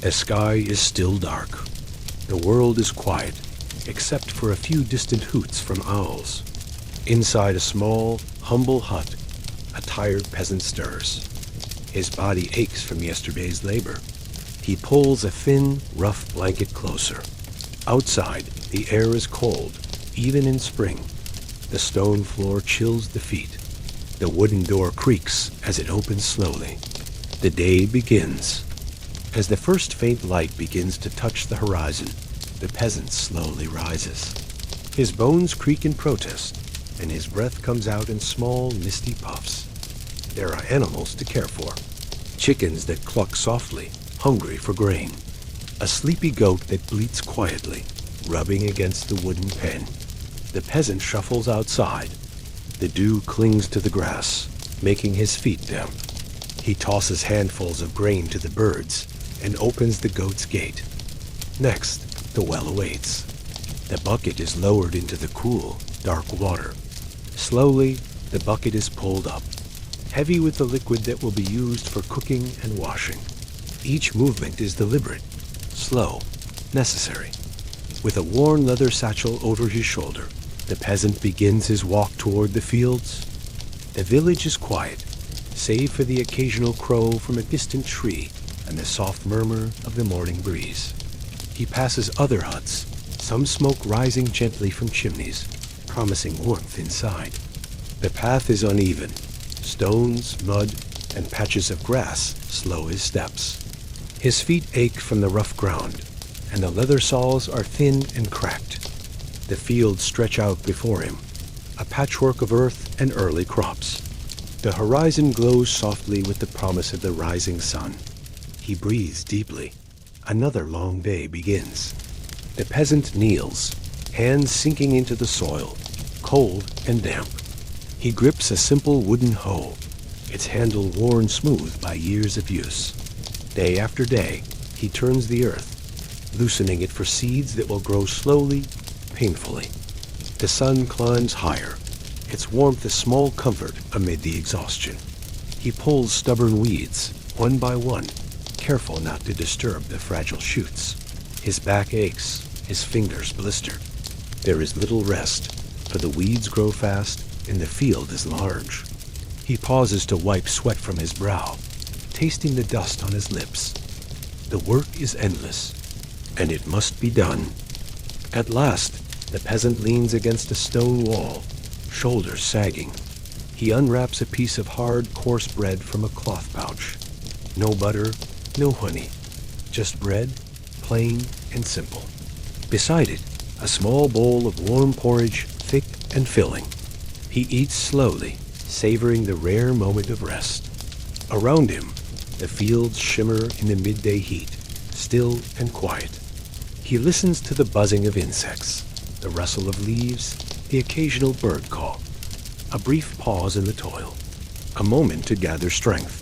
The sky is still dark. The world is quiet, except for a few distant hoots from owls. Inside a small, humble hut, a tired peasant stirs. His body aches from yesterday's labor. He pulls a thin, rough blanket closer. Outside, the air is cold, even in spring. The stone floor chills the feet. The wooden door creaks as it opens slowly. The day begins. As the first faint light begins to touch the horizon, the peasant slowly rises. His bones creak in protest, and his breath comes out in small, misty puffs. There are animals to care for. Chickens that cluck softly, hungry for grain. A sleepy goat that bleats quietly, rubbing against the wooden pen. The peasant shuffles outside. The dew clings to the grass, making his feet damp. He tosses handfuls of grain to the birds and opens the goat's gate. Next, the well awaits. The bucket is lowered into the cool, dark water. Slowly, the bucket is pulled up, heavy with the liquid that will be used for cooking and washing. Each movement is deliberate, slow, necessary. With a worn leather satchel over his shoulder, the peasant begins his walk toward the fields. The village is quiet, save for the occasional crow from a distant tree and the soft murmur of the morning breeze. He passes other huts, some smoke rising gently from chimneys, promising warmth inside. The path is uneven. Stones, mud, and patches of grass slow his steps. His feet ache from the rough ground, and the leather soles are thin and cracked. The fields stretch out before him, a patchwork of earth and early crops. The horizon glows softly with the promise of the rising sun. He breathes deeply. Another long day begins. The peasant kneels, hands sinking into the soil, cold and damp. He grips a simple wooden hoe, its handle worn smooth by years of use. Day after day, he turns the earth, loosening it for seeds that will grow slowly, painfully. The sun climbs higher, its warmth a small comfort amid the exhaustion. He pulls stubborn weeds, one by one, careful not to disturb the fragile shoots. His back aches, his fingers blister. There is little rest, for the weeds grow fast and the field is large. He pauses to wipe sweat from his brow, tasting the dust on his lips. The work is endless, and it must be done. At last, the peasant leans against a stone wall, shoulders sagging. He unwraps a piece of hard, coarse bread from a cloth pouch. No butter, no honey, just bread, plain and simple. Beside it, a small bowl of warm porridge, thick and filling. He eats slowly, savoring the rare moment of rest. Around him, the fields shimmer in the midday heat, still and quiet. He listens to the buzzing of insects, the rustle of leaves, the occasional bird call. A brief pause in the toil, a moment to gather strength.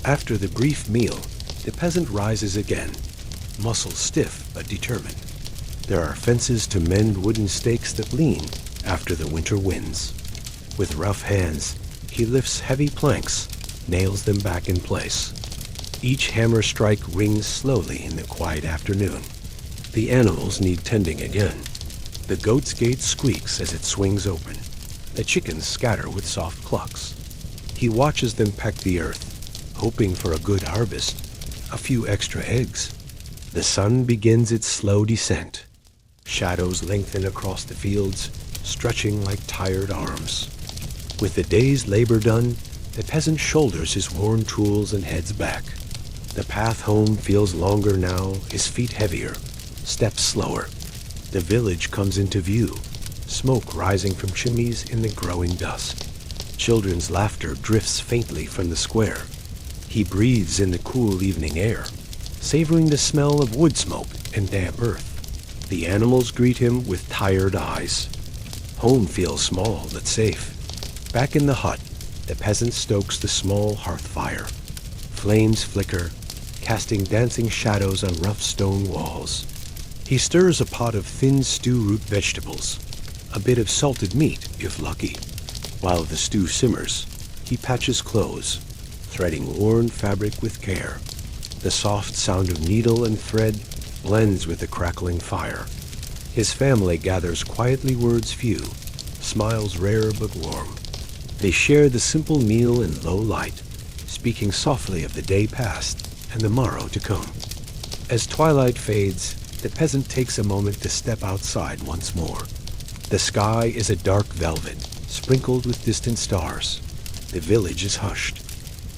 After the brief meal, the peasant rises again, muscles stiff but determined. There are fences to mend wooden stakes that lean after the winter winds. With rough hands, he lifts heavy planks, nails them back in place. Each hammer strike rings slowly in the quiet afternoon. The animals need tending again. The goat's gate squeaks as it swings open. The chickens scatter with soft clucks. He watches them peck the earth, hoping for a good harvest, a few extra eggs. The sun begins its slow descent. Shadows lengthen across the fields, stretching like tired arms. With the day's labor done, the peasant shoulders his worn tools and heads back. The path home feels longer now, his feet heavier, steps slower. The village comes into view, smoke rising from chimneys in the growing dusk. Children's laughter drifts faintly from the square. He breathes in the cool evening air, savoring the smell of wood smoke and damp earth. The animals greet him with tired eyes. Home feels small but safe. Back in the hut, the peasant stokes the small hearth fire. Flames flicker, casting dancing shadows on rough stone walls. He stirs a pot of thin stew-root vegetables, a bit of salted meat, if lucky. While the stew simmers, he patches clothes, threading worn fabric with care. The soft sound of needle and thread blends with the crackling fire. His family gathers quietly, words few, smiles rare but warm. They share the simple meal in low light, speaking softly of the day past and the morrow to come. As twilight fades, the peasant takes a moment to step outside once more. The sky is a dark velvet, sprinkled with distant stars. The village is hushed.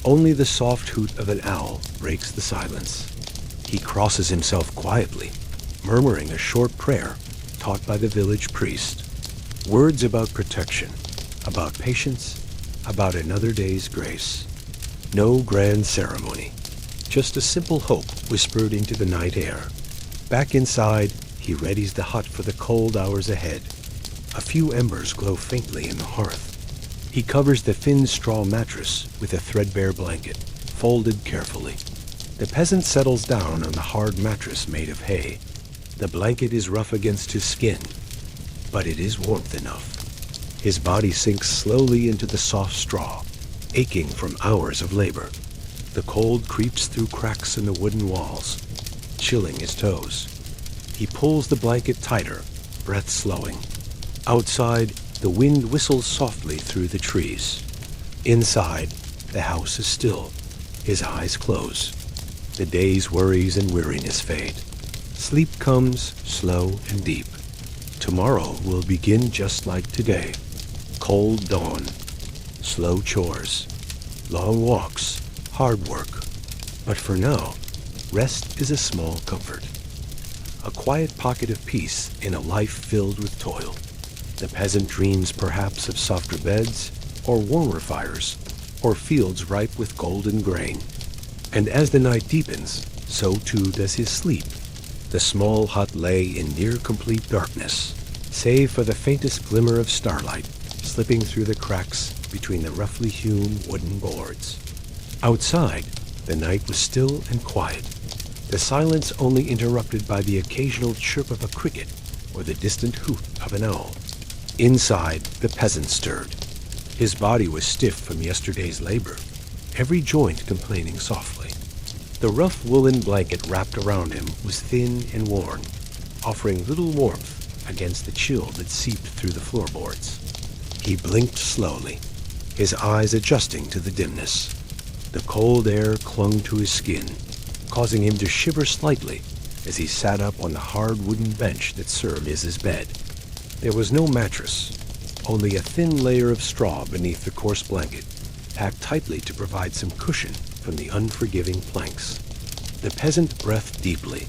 Only the soft hoot of an owl breaks the silence. He crosses himself quietly, murmuring a short prayer taught by the village priest. Words about protection, about patience, about another day's grace. No grand ceremony, just a simple hope whispered into the night air. Back inside, he readies the hut for the cold hours ahead. A few embers glow faintly in the hearth. He covers the thin straw mattress with a threadbare blanket, folded carefully. The peasant settles down on the hard mattress made of hay. The blanket is rough against his skin, but it is warmth enough. His body sinks slowly into the soft straw, aching from hours of labor. The cold creeps through cracks in the wooden walls, chilling his toes. He pulls the blanket tighter, breath slowing. Outside, the wind whistles softly through the trees. Inside, the house is still. His eyes close. The day's worries and weariness fade. Sleep comes slow and deep. Tomorrow will begin just like today. Cold dawn, slow chores, long walks, hard work. But for now, rest is a small comfort. A quiet pocket of peace in a life filled with toil. The peasant dreams perhaps of softer beds, or warmer fires, or fields ripe with golden grain. And as the night deepens, so too does his sleep. The small hut lay in near complete darkness, save for the faintest glimmer of starlight slipping through the cracks between the roughly hewn wooden boards. Outside, the night was still and quiet, the silence only interrupted by the occasional chirp of a cricket or the distant hoot of an owl. Inside, the peasant stirred. His body was stiff from yesterday's labor, every joint complaining softly. The rough woolen blanket wrapped around him was thin and worn, offering little warmth against the chill that seeped through the floorboards. He blinked slowly, his eyes adjusting to the dimness. The cold air clung to his skin, causing him to shiver slightly as he sat up on the hard wooden bench that served as his bed. There was no mattress, only a thin layer of straw beneath the coarse blanket, packed tightly to provide some cushion from the unforgiving planks. The peasant breathed deeply,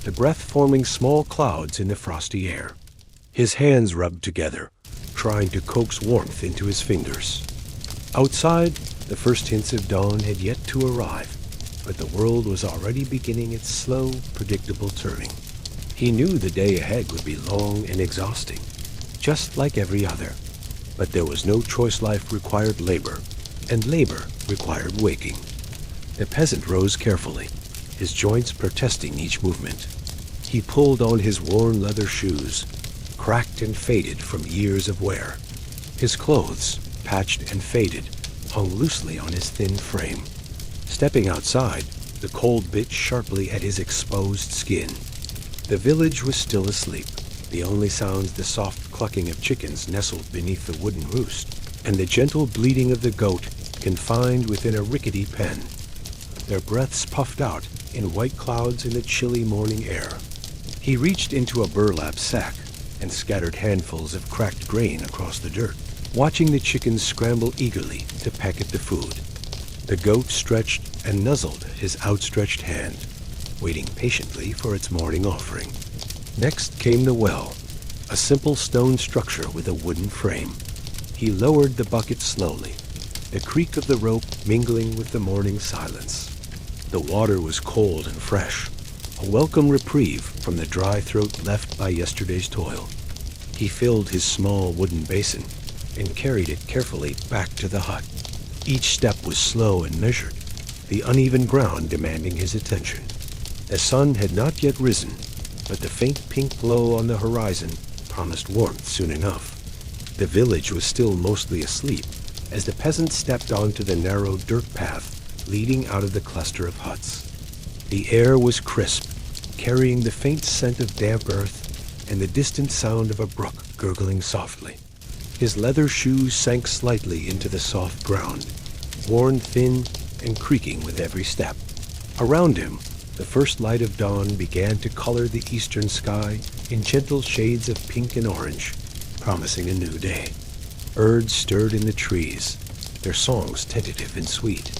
the breath forming small clouds in the frosty air. His hands rubbed together, trying to coax warmth into his fingers. Outside, the first hints of dawn had yet to arrive, but the world was already beginning its slow, predictable turning. He knew the day ahead would be long and exhausting, just like every other. But there was no choice. Life required labor, and labor required waking. The peasant rose carefully, his joints protesting each movement. He pulled on his worn leather shoes, cracked and faded from years of wear. His clothes, patched and faded, hung loosely on his thin frame. Stepping outside, the cold bit sharply at his exposed skin. The village was still asleep, the only sounds the soft clucking of chickens nestled beneath the wooden roost, and the gentle bleating of the goat confined within a rickety pen. Their breaths puffed out in white clouds in the chilly morning air. He reached into a burlap sack and scattered handfuls of cracked grain across the dirt, watching the chickens scramble eagerly to peck at the food. The goat stretched and nuzzled his outstretched hand, waiting patiently for its morning offering. Next came the well, a simple stone structure with a wooden frame. He lowered the bucket slowly, the creak of the rope mingling with the morning silence. The water was cold and fresh, a welcome reprieve from the dry throat left by yesterday's toil. He filled his small wooden basin and carried it carefully back to the hut. Each step was slow and measured, the uneven ground demanding his attention. The sun had not yet risen, but the faint pink glow on the horizon promised warmth soon enough. The village was still mostly asleep as the peasant stepped onto the narrow dirt path leading out of the cluster of huts. The air was crisp, carrying the faint scent of damp earth and the distant sound of a brook gurgling softly. His leather shoes sank slightly into the soft ground, worn thin and creaking with every step. Around him, the first light of dawn began to color the eastern sky in gentle shades of pink and orange, promising a new day. Birds stirred in the trees, their songs tentative and sweet.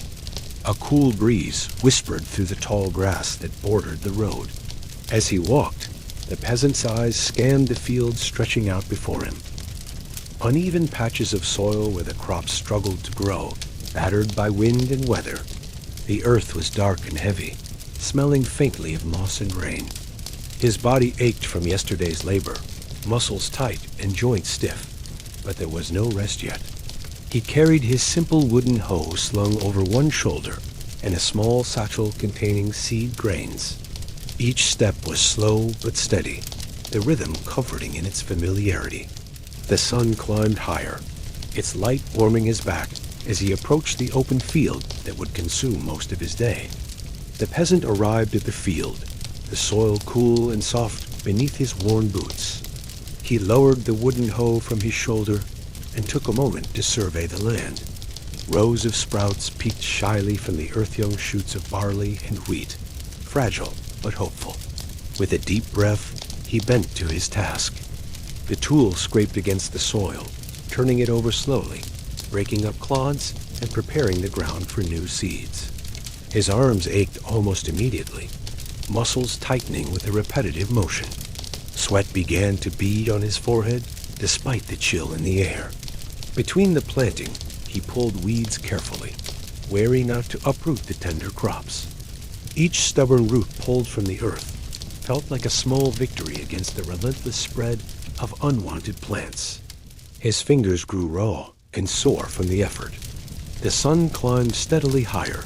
A cool breeze whispered through the tall grass that bordered the road. As he walked, the peasant's eyes scanned the fields stretching out before him. Uneven patches of soil where the crops struggled to grow, battered by wind and weather. The earth was dark and heavy, smelling faintly of moss and rain. His body ached from yesterday's labor, muscles tight and joints stiff, but there was no rest yet. He carried his simple wooden hoe slung over one shoulder and a small satchel containing seed grains. Each step was slow but steady, the rhythm comforting in its familiarity. The sun climbed higher, its light warming his back as he approached the open field that would consume most of his day. The peasant arrived at the field, the soil cool and soft beneath his worn boots. He lowered the wooden hoe from his shoulder and took a moment to survey the land. Rows of sprouts peeked shyly from the earth-young shoots of barley and wheat, fragile but hopeful. With a deep breath, he bent to his task. The tool scraped against the soil, turning it over slowly, breaking up clods and preparing the ground for new seeds. His arms ached almost immediately, muscles tightening with a repetitive motion. Sweat began to bead on his forehead, despite the chill in the air. Between the planting, he pulled weeds carefully, wary not to uproot the tender crops. Each stubborn root pulled from the earth felt like a small victory against the relentless spread of unwanted plants. His fingers grew raw and sore from the effort. The sun climbed steadily higher,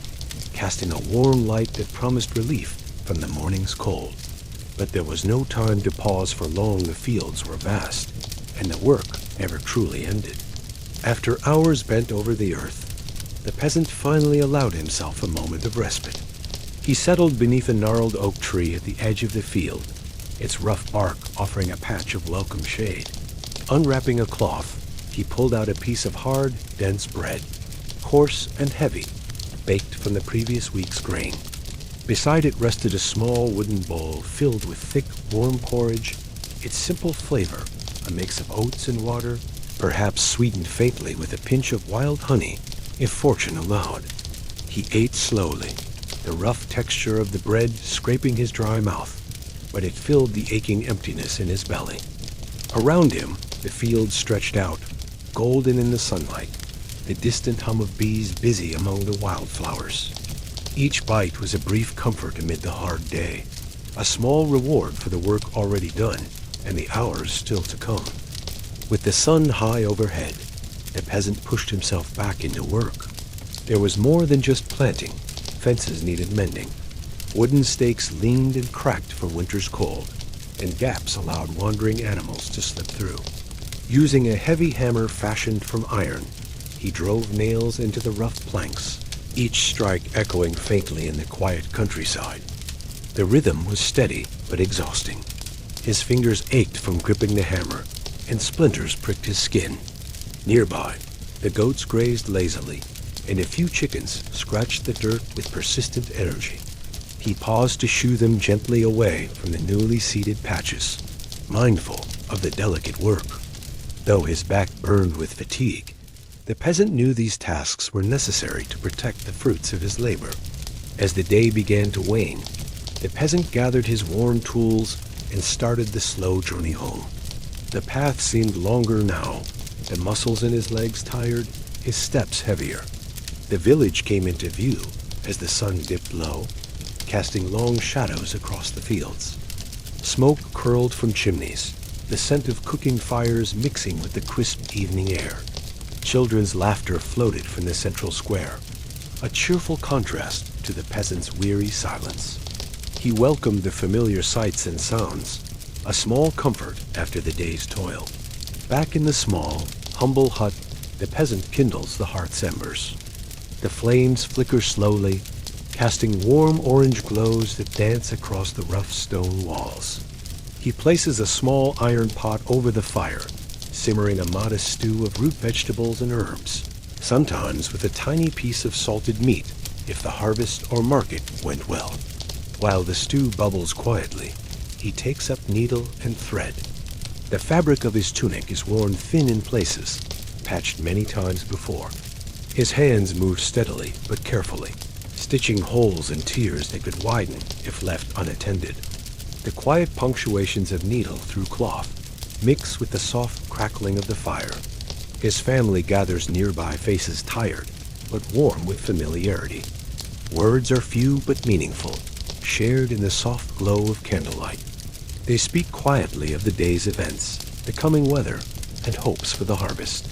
casting a warm light that promised relief from the morning's cold. But there was no time to pause, for long the fields were vast, and the work never truly ended. After hours bent over the earth, the peasant finally allowed himself a moment of respite. He settled beneath a gnarled oak tree at the edge of the field, its rough bark offering a patch of welcome shade. Unwrapping a cloth, he pulled out a piece of hard, dense bread, coarse and heavy, baked from the previous week's grain. Beside it rested a small wooden bowl filled with thick, warm porridge, its simple flavor, a mix of oats and water, perhaps sweetened faintly with a pinch of wild honey, if fortune allowed. He ate slowly, the rough texture of the bread scraping his dry mouth, but it filled the aching emptiness in his belly. Around him, the fields stretched out, golden in the sunlight, the distant hum of bees busy among the wildflowers. Each bite was a brief comfort amid the hard day, a small reward for the work already done and the hours still to come. With the sun high overhead, the peasant pushed himself back into work. There was more than just planting. Fences needed mending. Wooden stakes leaned and cracked from winter's cold, and gaps allowed wandering animals to slip through. Using a heavy hammer fashioned from iron, he drove nails into the rough planks, each strike echoing faintly in the quiet countryside. The rhythm was steady but exhausting. His fingers ached from gripping the hammer, and splinters pricked his skin. Nearby, the goats grazed lazily, and a few chickens scratched the dirt with persistent energy. He paused to shoo them gently away from the newly seeded patches, mindful of the delicate work. Though his back burned with fatigue, the peasant knew these tasks were necessary to protect the fruits of his labor. As the day began to wane, the peasant gathered his worn tools and started the slow journey home. The path seemed longer now, the muscles in his legs tired, his steps heavier. The village came into view as the sun dipped low, casting long shadows across the fields. Smoke curled from chimneys, the scent of cooking fires mixing with the crisp evening air. Children's laughter floated from the central square, a cheerful contrast to the peasant's weary silence. He welcomed the familiar sights and sounds, a small comfort after the day's toil. Back in the small, humble hut, the peasant kindles the hearth's embers. The flames flicker slowly, casting warm orange glows that dance across the rough stone walls. He places a small iron pot over the fire, simmering a modest stew of root vegetables and herbs, sometimes with a tiny piece of salted meat if the harvest or market went well. While the stew bubbles quietly, he takes up needle and thread. The fabric of his tunic is worn thin in places, patched many times before. His hands move steadily but carefully, stitching holes and tears that could widen if left unattended. The quiet punctuations of needle through cloth mix with the soft crackling of the fire. His family gathers nearby, faces tired, but warm with familiarity. Words are few but meaningful, shared in the soft glow of candlelight. They speak quietly of the day's events, the coming weather, and hopes for the harvest.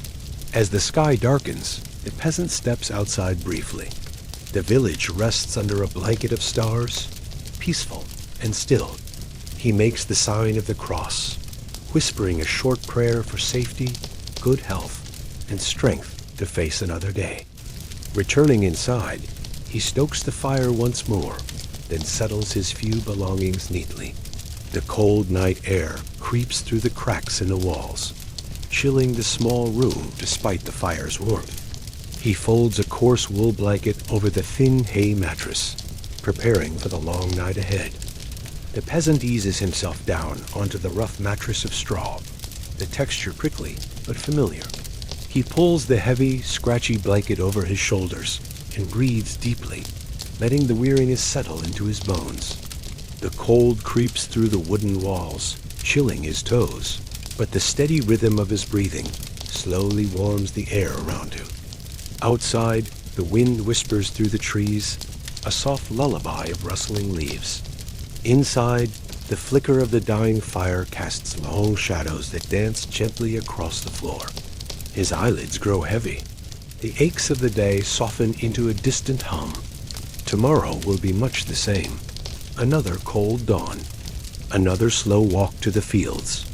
As the sky darkens, the peasant steps outside briefly. The village rests under a blanket of stars, peaceful and still. He makes the sign of the cross, whispering a short prayer for safety, good health, and strength to face another day. Returning inside, he stokes the fire once more, then settles his few belongings neatly. The cold night air creeps through the cracks in the walls, chilling the small room despite the fire's warmth. He folds a coarse wool blanket over the thin hay mattress, preparing for the long night ahead. The peasant eases himself down onto the rough mattress of straw, the texture prickly but familiar. He pulls the heavy, scratchy blanket over his shoulders and breathes deeply, letting the weariness settle into his bones. The cold creeps through the wooden walls, chilling his toes, but the steady rhythm of his breathing slowly warms the air around him. Outside, the wind whispers through the trees, a soft lullaby of rustling leaves. Inside, the flicker of the dying fire casts long shadows that dance gently across the floor. His eyelids grow heavy. The aches of the day soften into a distant hum. Tomorrow will be much the same. Another cold dawn. Another slow walk to the fields.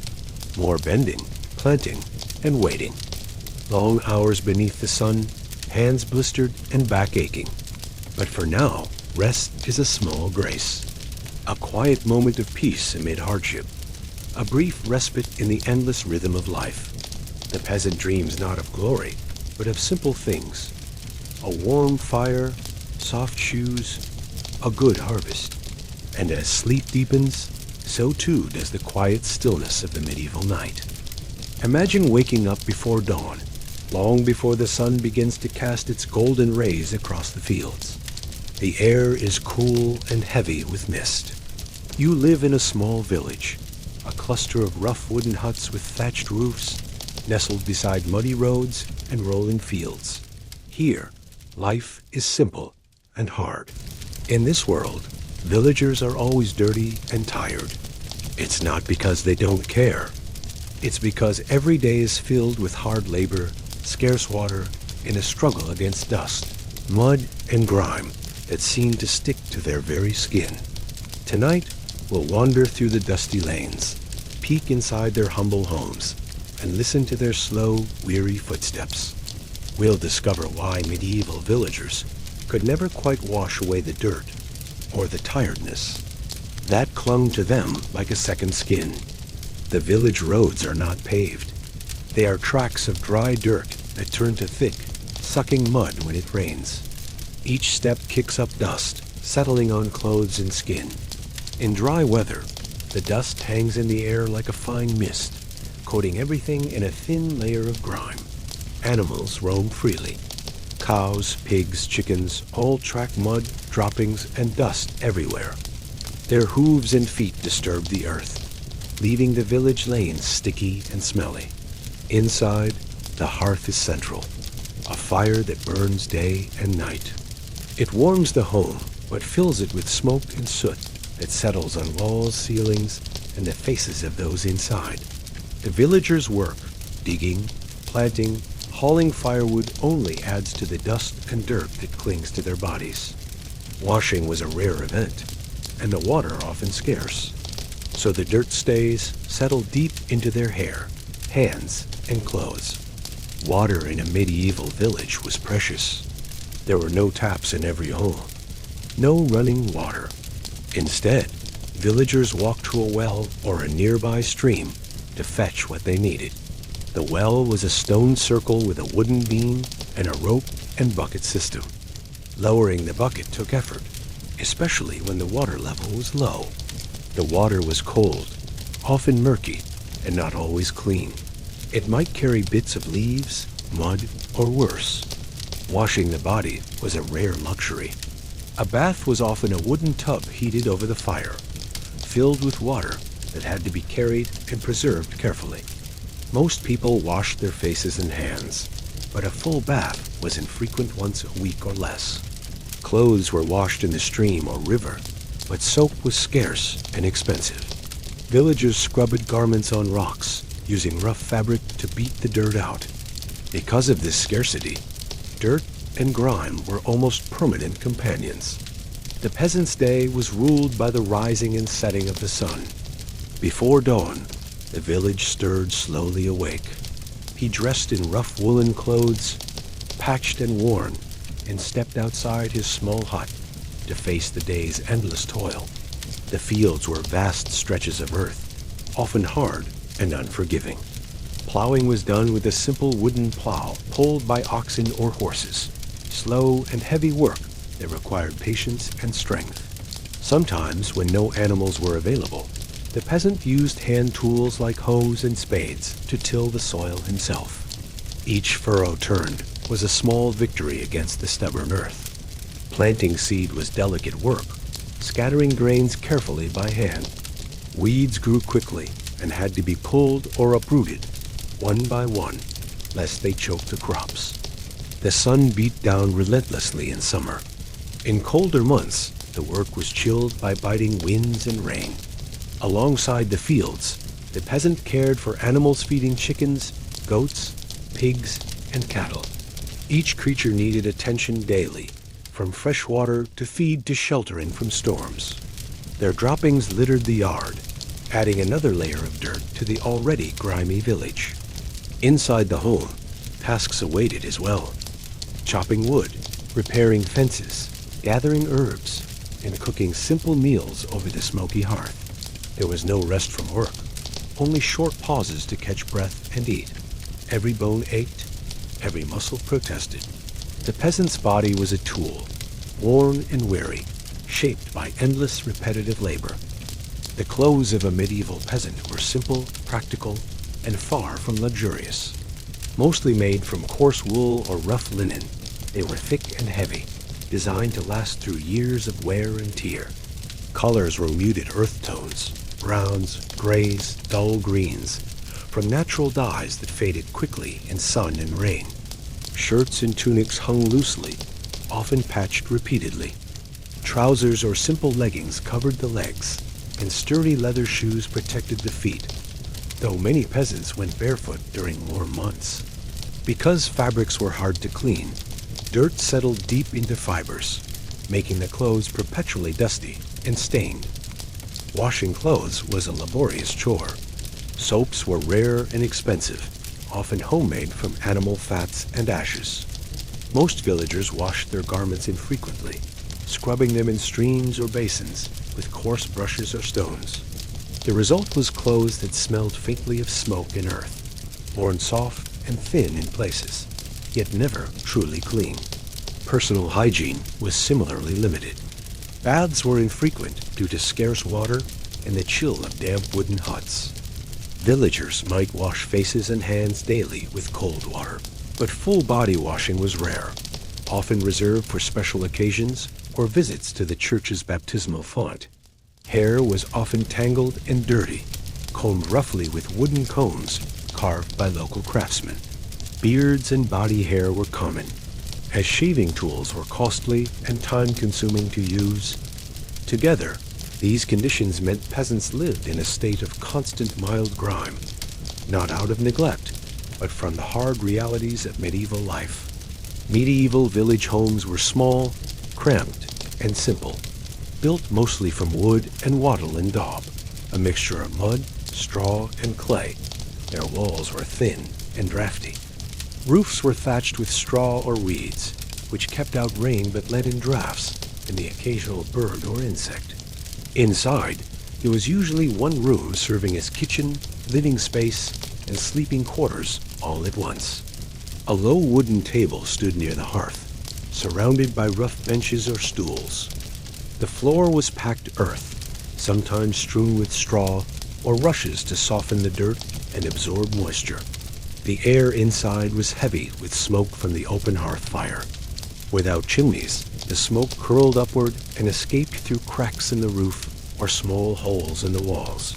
More bending, planting, and waiting. Long hours beneath the sun, hands blistered and back aching. But for now, rest is a small grace. A quiet moment of peace amid hardship. A brief respite in the endless rhythm of life. The peasant dreams not of glory, but of simple things. A warm fire, soft shoes, a good harvest. And as sleep deepens, so too does the quiet stillness of the medieval night. Imagine waking up before dawn, long before the sun begins to cast its golden rays across the fields. The air is cool and heavy with mist. You live in a small village, a cluster of rough wooden huts with thatched roofs, nestled beside muddy roads and rolling fields. Here, life is simple and hard. In this world, villagers are always dirty and tired. It's not because they don't care. It's because every day is filled with hard labor, scarce water, and a struggle against dust, mud, and grime that seem to stick to their very skin. Tonight, we'll wander through the dusty lanes, peek inside their humble homes, and listen to their slow, weary footsteps. We'll discover why medieval villagers could never quite wash away the dirt or the tiredness that clung to them like a second skin. The village roads are not paved. They are tracks of dry dirt that turn to thick, sucking mud when it rains. Each step kicks up dust, settling on clothes and skin. In dry weather, the dust hangs in the air like a fine mist, coating everything in a thin layer of grime. Animals roam freely. Cows, pigs, chickens all track mud, droppings, and dust everywhere. Their hooves and feet disturb the earth, leaving the village lanes sticky and smelly. Inside, the hearth is central, a fire that burns day and night. It warms the home, but fills it with smoke and soot that settles on walls, ceilings, and the faces of those inside. The villagers' work, digging, planting, hauling firewood only adds to the dust and dirt that clings to their bodies. Washing was a rare event, and the water often scarce. So the dirt stains settle deep into their hair, hands, and clothes. Water in a medieval village was precious. There were no taps in every home. No running water. Instead, villagers walked to a well or a nearby stream to fetch what they needed. The well was a stone circle with a wooden beam and a rope and bucket system. Lowering the bucket took effort, especially when the water level was low. The water was cold, often murky, and not always clean. It might carry bits of leaves, mud, or worse. Washing the body was a rare luxury. A bath was often a wooden tub heated over the fire, filled with water that had to be carried and preserved carefully. Most people washed their faces and hands, but a full bath was infrequent once a week or less. Clothes were washed in the stream or river, but soap was scarce and expensive. Villagers scrubbed garments on rocks, using rough fabric to beat the dirt out. Because of this scarcity, dirt and grime were almost permanent companions. The peasant's day was ruled by the rising and setting of the sun. Before dawn, the village stirred slowly awake. He dressed in rough woolen clothes, patched and worn, and stepped outside his small hut to face the day's endless toil. The fields were vast stretches of earth, often hard and unforgiving. Plowing was done with a simple wooden plow pulled by oxen or horses. Slow and heavy work that required patience and strength. Sometimes, when no animals were available, the peasant used hand tools like hoes and spades to till the soil himself. Each furrow turned was a small victory against the stubborn earth. Planting seed was delicate work, scattering grains carefully by hand. Weeds grew quickly and had to be pulled or uprooted, one by one, lest they choked the crops. The sun beat down relentlessly in summer. In colder months, the work was chilled by biting winds and rain. Alongside the fields, the peasant cared for animals feeding chickens, goats, pigs, and cattle. Each creature needed attention daily, from fresh water to feed to sheltering from storms. Their droppings littered the yard, adding another layer of dirt to the already grimy village. Inside the home, tasks awaited as well. Chopping wood, repairing fences, gathering herbs, and cooking simple meals over the smoky hearth. There was no rest from work, only short pauses to catch breath and eat. Every bone ached, every muscle protested. The peasant's body was a tool, worn and weary, shaped by endless repetitive labor. The clothes of a medieval peasant were simple, practical, and far from luxurious. Mostly made from coarse wool or rough linen, they were thick and heavy, designed to last through years of wear and tear. Colors were muted earth tones, browns, grays, dull greens, from natural dyes that faded quickly in sun and rain. Shirts and tunics hung loosely, often patched repeatedly. Trousers or simple leggings covered the legs, and sturdy leather shoes protected the feet, though many peasants went barefoot during warm months. Because fabrics were hard to clean, dirt settled deep into fibers, making the clothes perpetually dusty and stained. Washing clothes was a laborious chore. Soaps were rare and expensive, often homemade from animal fats and ashes. Most villagers washed their garments infrequently, scrubbing them in streams or basins with coarse brushes or stones. The result was clothes that smelled faintly of smoke and earth, worn soft and thin in places, yet never truly clean. Personal hygiene was similarly limited. Baths were infrequent due to scarce water and the chill of damp wooden huts. Villagers might wash faces and hands daily with cold water, but full body washing was rare, often reserved for special occasions or visits to the church's baptismal font. Hair was often tangled and dirty, combed roughly with wooden combs carved by local craftsmen. Beards and body hair were common, as shaving tools were costly and time-consuming to use. Together, these conditions meant peasants lived in a state of constant mild grime, not out of neglect, but from the hard realities of medieval life. Medieval village homes were small, cramped, and simple, built mostly from wood and wattle and daub, a mixture of mud, straw, and clay. Their walls were thin and drafty. Roofs were thatched with straw or weeds, which kept out rain but let in drafts. and the occasional bird or insect. Inside, there was usually one room serving as kitchen, living space, and sleeping quarters all at once. A low wooden table stood near the hearth, surrounded by rough benches or stools. The floor was packed earth, sometimes strewn with straw or rushes to soften the dirt and absorb moisture. The air inside was heavy with smoke from the open hearth fire. Without chimneys, the smoke curled upward and escaped through cracks in the roof or small holes in the walls.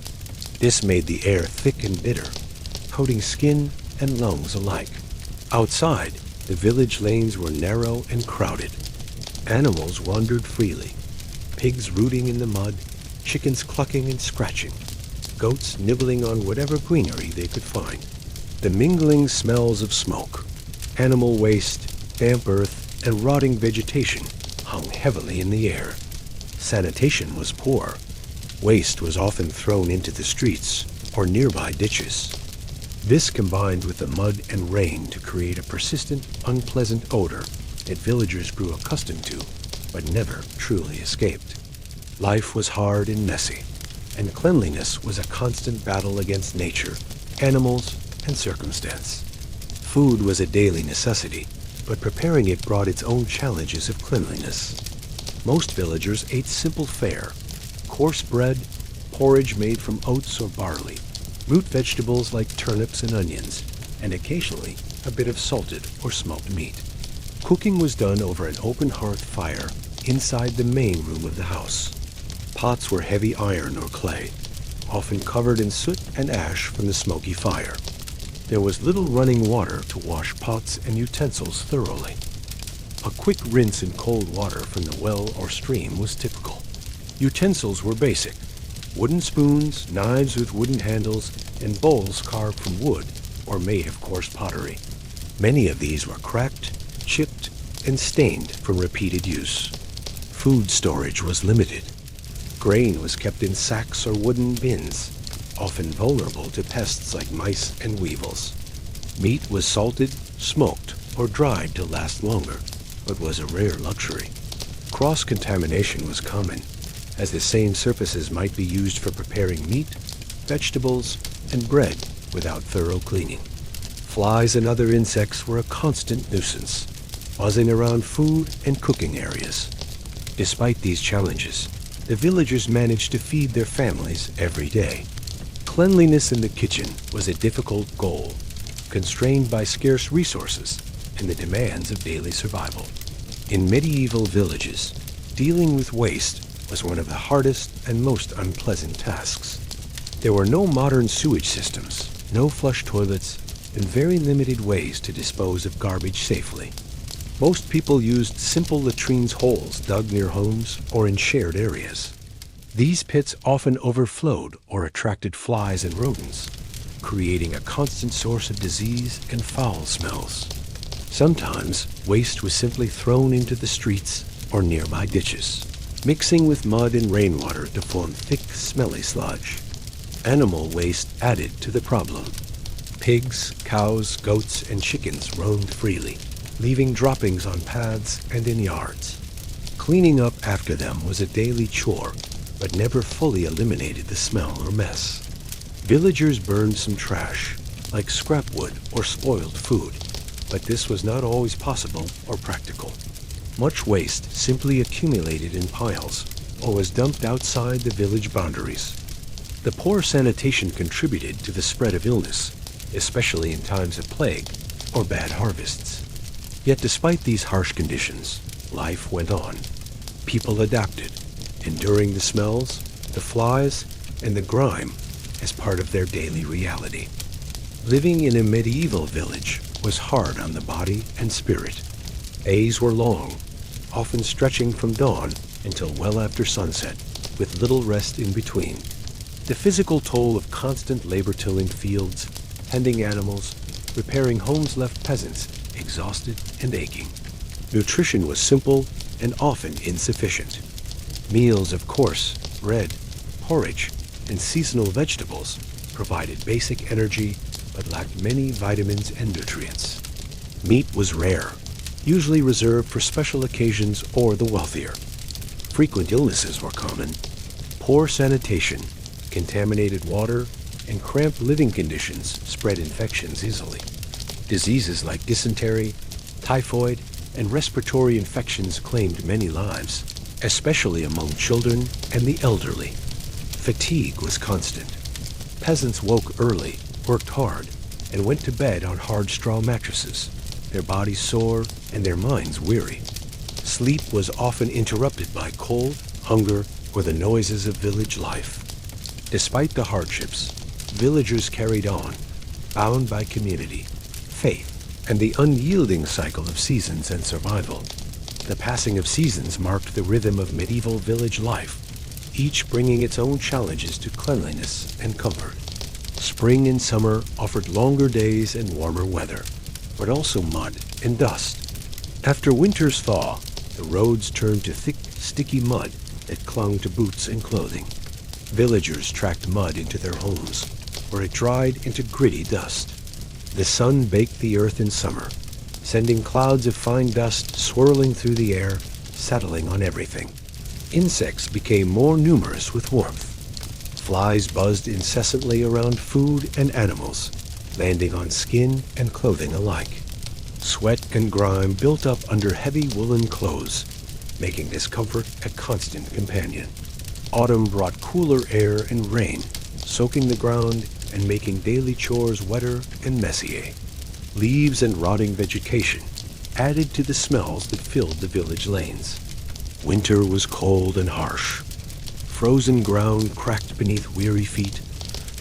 This made the air thick and bitter, coating skin and lungs alike. Outside, the village lanes were narrow and crowded. Animals wandered freely, pigs rooting in the mud, chickens clucking and scratching, goats nibbling on whatever greenery they could find. The mingling smells of smoke, animal waste, damp earth, and rotting vegetation hung heavily in the air. Sanitation was poor. Waste was often thrown into the streets or nearby ditches. This combined with the mud and rain to create a persistent, unpleasant odor that villagers grew accustomed to, but never truly escaped. Life was hard and messy, and cleanliness was a constant battle against nature, animals, and circumstance. Food was a daily necessity, but preparing it brought its own challenges of cleanliness. Most villagers ate simple fare, coarse bread, porridge made from oats or barley, root vegetables like turnips and onions, and occasionally a bit of salted or smoked meat. Cooking was done over an open hearth fire inside the main room of the house. Pots were heavy iron or clay, often covered in soot and ash from the smoky fire. There was little running water to wash pots and utensils thoroughly. A quick rinse in cold water from the well or stream was typical. Utensils were basic: wooden spoons, knives with wooden handles, and bowls carved from wood or made of coarse pottery. Many of these were cracked, chipped, and stained from repeated use. Food storage was limited. Grain was kept in sacks or wooden bins, often vulnerable to pests like mice and weevils. Meat was salted, smoked, or dried to last longer, but was a rare luxury. Cross-contamination was common, as the same surfaces might be used for preparing meat, vegetables, and bread without thorough cleaning. Flies and other insects were a constant nuisance, buzzing around food and cooking areas. Despite these challenges, the villagers managed to feed their families every day. Cleanliness in the kitchen was a difficult goal, constrained by scarce resources and the demands of daily survival. In medieval villages, dealing with waste was one of the hardest and most unpleasant tasks. There were no modern sewage systems, no flush toilets, and very limited ways to dispose of garbage safely. Most people used simple latrines holes dug near homes or in shared areas. These pits often overflowed or attracted flies and rodents, creating a constant source of disease and foul smells. Sometimes, waste was simply thrown into the streets or nearby ditches, mixing with mud and rainwater to form thick, smelly sludge. Animal waste added to the problem. Pigs, cows, goats, and chickens roamed freely, leaving droppings on paths and in yards. Cleaning up after them was a daily chore, but never fully eliminated the smell or mess. Villagers burned some trash, like scrap wood or spoiled food, but this was not always possible or practical. Much waste simply accumulated in piles or was dumped outside the village boundaries. The poor sanitation contributed to the spread of illness, especially in times of plague or bad harvests. Yet despite these harsh conditions, life went on. People adapted, enduring the smells, the flies, and the grime as part of their daily reality. Living in a medieval village was hard on the body and spirit. Days were long, often stretching from dawn until well after sunset, with little rest in between. The physical toll of constant labor tilling fields, tending animals, repairing homes left peasants exhausted and aching. Nutrition was simple and often insufficient. Meals of coarse bread, porridge, and seasonal vegetables provided basic energy but lacked many vitamins and nutrients. Meat was rare, usually reserved for special occasions or the wealthier. Frequent illnesses were common. Poor sanitation, contaminated water, and cramped living conditions spread infections easily. Diseases like dysentery, typhoid, and respiratory infections claimed many lives, especially among children and the elderly. Fatigue was constant. Peasants woke early, worked hard, and went to bed on hard straw mattresses, their bodies sore and their minds weary. Sleep was often interrupted by cold, hunger, or the noises of village life. Despite the hardships, villagers carried on, bound by community, faith, and the unyielding cycle of seasons and survival. The passing of seasons marked the rhythm of medieval village life, each bringing its own challenges to cleanliness and comfort. Spring and summer offered longer days and warmer weather, but also mud and dust. After winter's thaw, the roads turned to thick, sticky mud that clung to boots and clothing. Villagers tracked mud into their homes, where it dried into gritty dust. The sun baked the earth in summer, sending clouds of fine dust swirling through the air, settling on everything. Insects became more numerous with warmth. Flies buzzed incessantly around food and animals, landing on skin and clothing alike. Sweat and grime built up under heavy woolen clothes, making discomfort a constant companion. Autumn brought cooler air and rain, soaking the ground and making daily chores wetter and messier. Leaves and rotting vegetation added to the smells that filled the village lanes. Winter was cold and harsh. Frozen ground cracked beneath weary feet,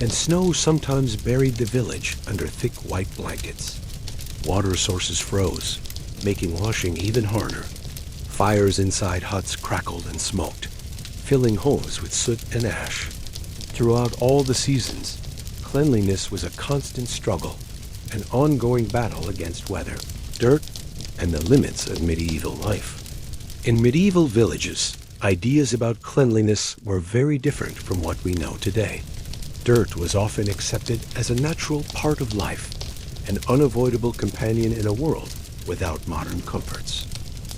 and snow sometimes buried the village under thick white blankets. Water sources froze, making washing even harder. Fires inside huts crackled and smoked, filling homes with soot and ash. Throughout all the seasons, cleanliness was a constant struggle, an ongoing battle against weather, dirt, and the limits of medieval life. In medieval villages, ideas about cleanliness were very different from what we know today. Dirt was often accepted as a natural part of life, an unavoidable companion in a world without modern comforts.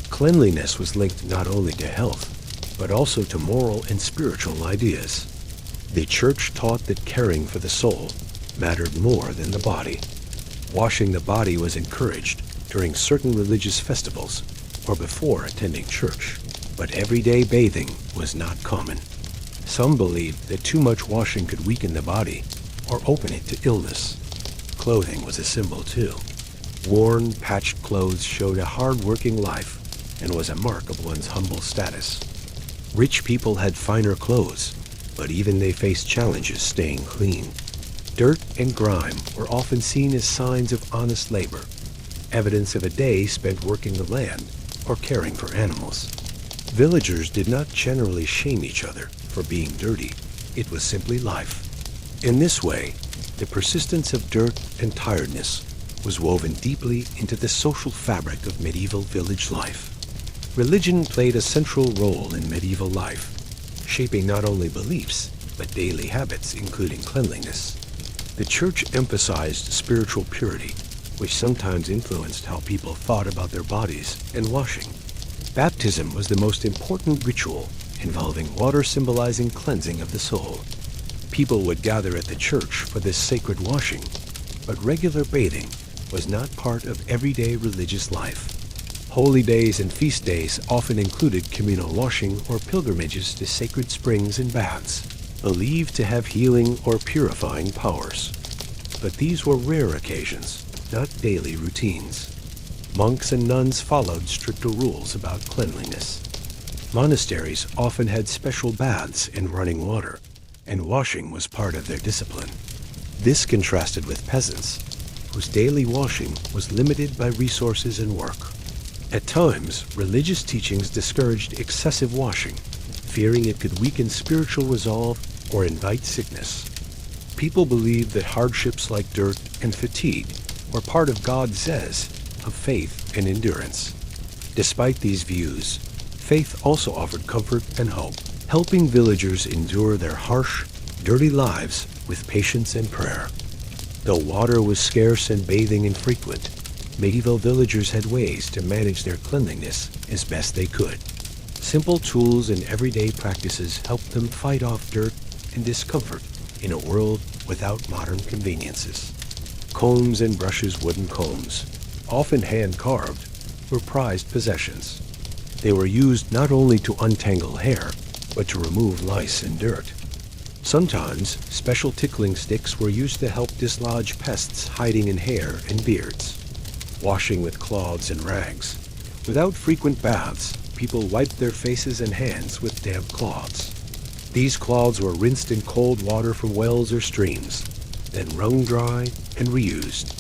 Cleanliness was linked not only to health, but also to moral and spiritual ideas. The church taught that caring for the soul mattered more than the body. Washing the body was encouraged during certain religious festivals or before attending church, but everyday bathing was not common. Some believed that too much washing could weaken the body or open it to illness. Clothing was a symbol too. Worn, patched clothes showed a hard-working life and was a mark of one's humble status. Rich people had finer clothes, but even they faced challenges staying clean. Dirt and grime were often seen as signs of honest labor, evidence of a day spent working the land or caring for animals. Villagers did not generally shame each other for being dirty. It was simply life. In this way, the persistence of dirt and tiredness was woven deeply into the social fabric of medieval village life. Religion played a central role in medieval life, shaping not only beliefs, but daily habits, including cleanliness. The church emphasized spiritual purity, which sometimes influenced how people thought about their bodies and washing. Baptism was the most important ritual, involving water symbolizing cleansing of the soul. People would gather at the church for this sacred washing, but regular bathing was not part of everyday religious life. Holy days and feast days often included communal washing or pilgrimages to sacred springs and baths, believed to have healing or purifying powers. But these were rare occasions, not daily routines. Monks and nuns followed stricter rules about cleanliness. Monasteries often had special baths and running water, and washing was part of their discipline. This contrasted with peasants, whose daily washing was limited by resources and work. At times, religious teachings discouraged excessive washing, fearing it could weaken spiritual resolve or invite sickness. People believed that hardships like dirt and fatigue were part of God's zest of faith and endurance. Despite these views, faith also offered comfort and hope, helping villagers endure their harsh, dirty lives with patience and prayer. Though water was scarce and bathing infrequent, medieval villagers had ways to manage their cleanliness as best they could. Simple tools and everyday practices helped them fight off dirt and discomfort in a world without modern conveniences. Combs and brushes, wooden combs, often hand-carved, were prized possessions. They were used not only to untangle hair, but to remove lice and dirt. Sometimes, special tickling sticks were used to help dislodge pests hiding in hair and beards. Washing with cloths and rags. Without frequent baths, people wiped their faces and hands with damp cloths. These cloths were rinsed in cold water from wells or streams, then wrung dry and reused.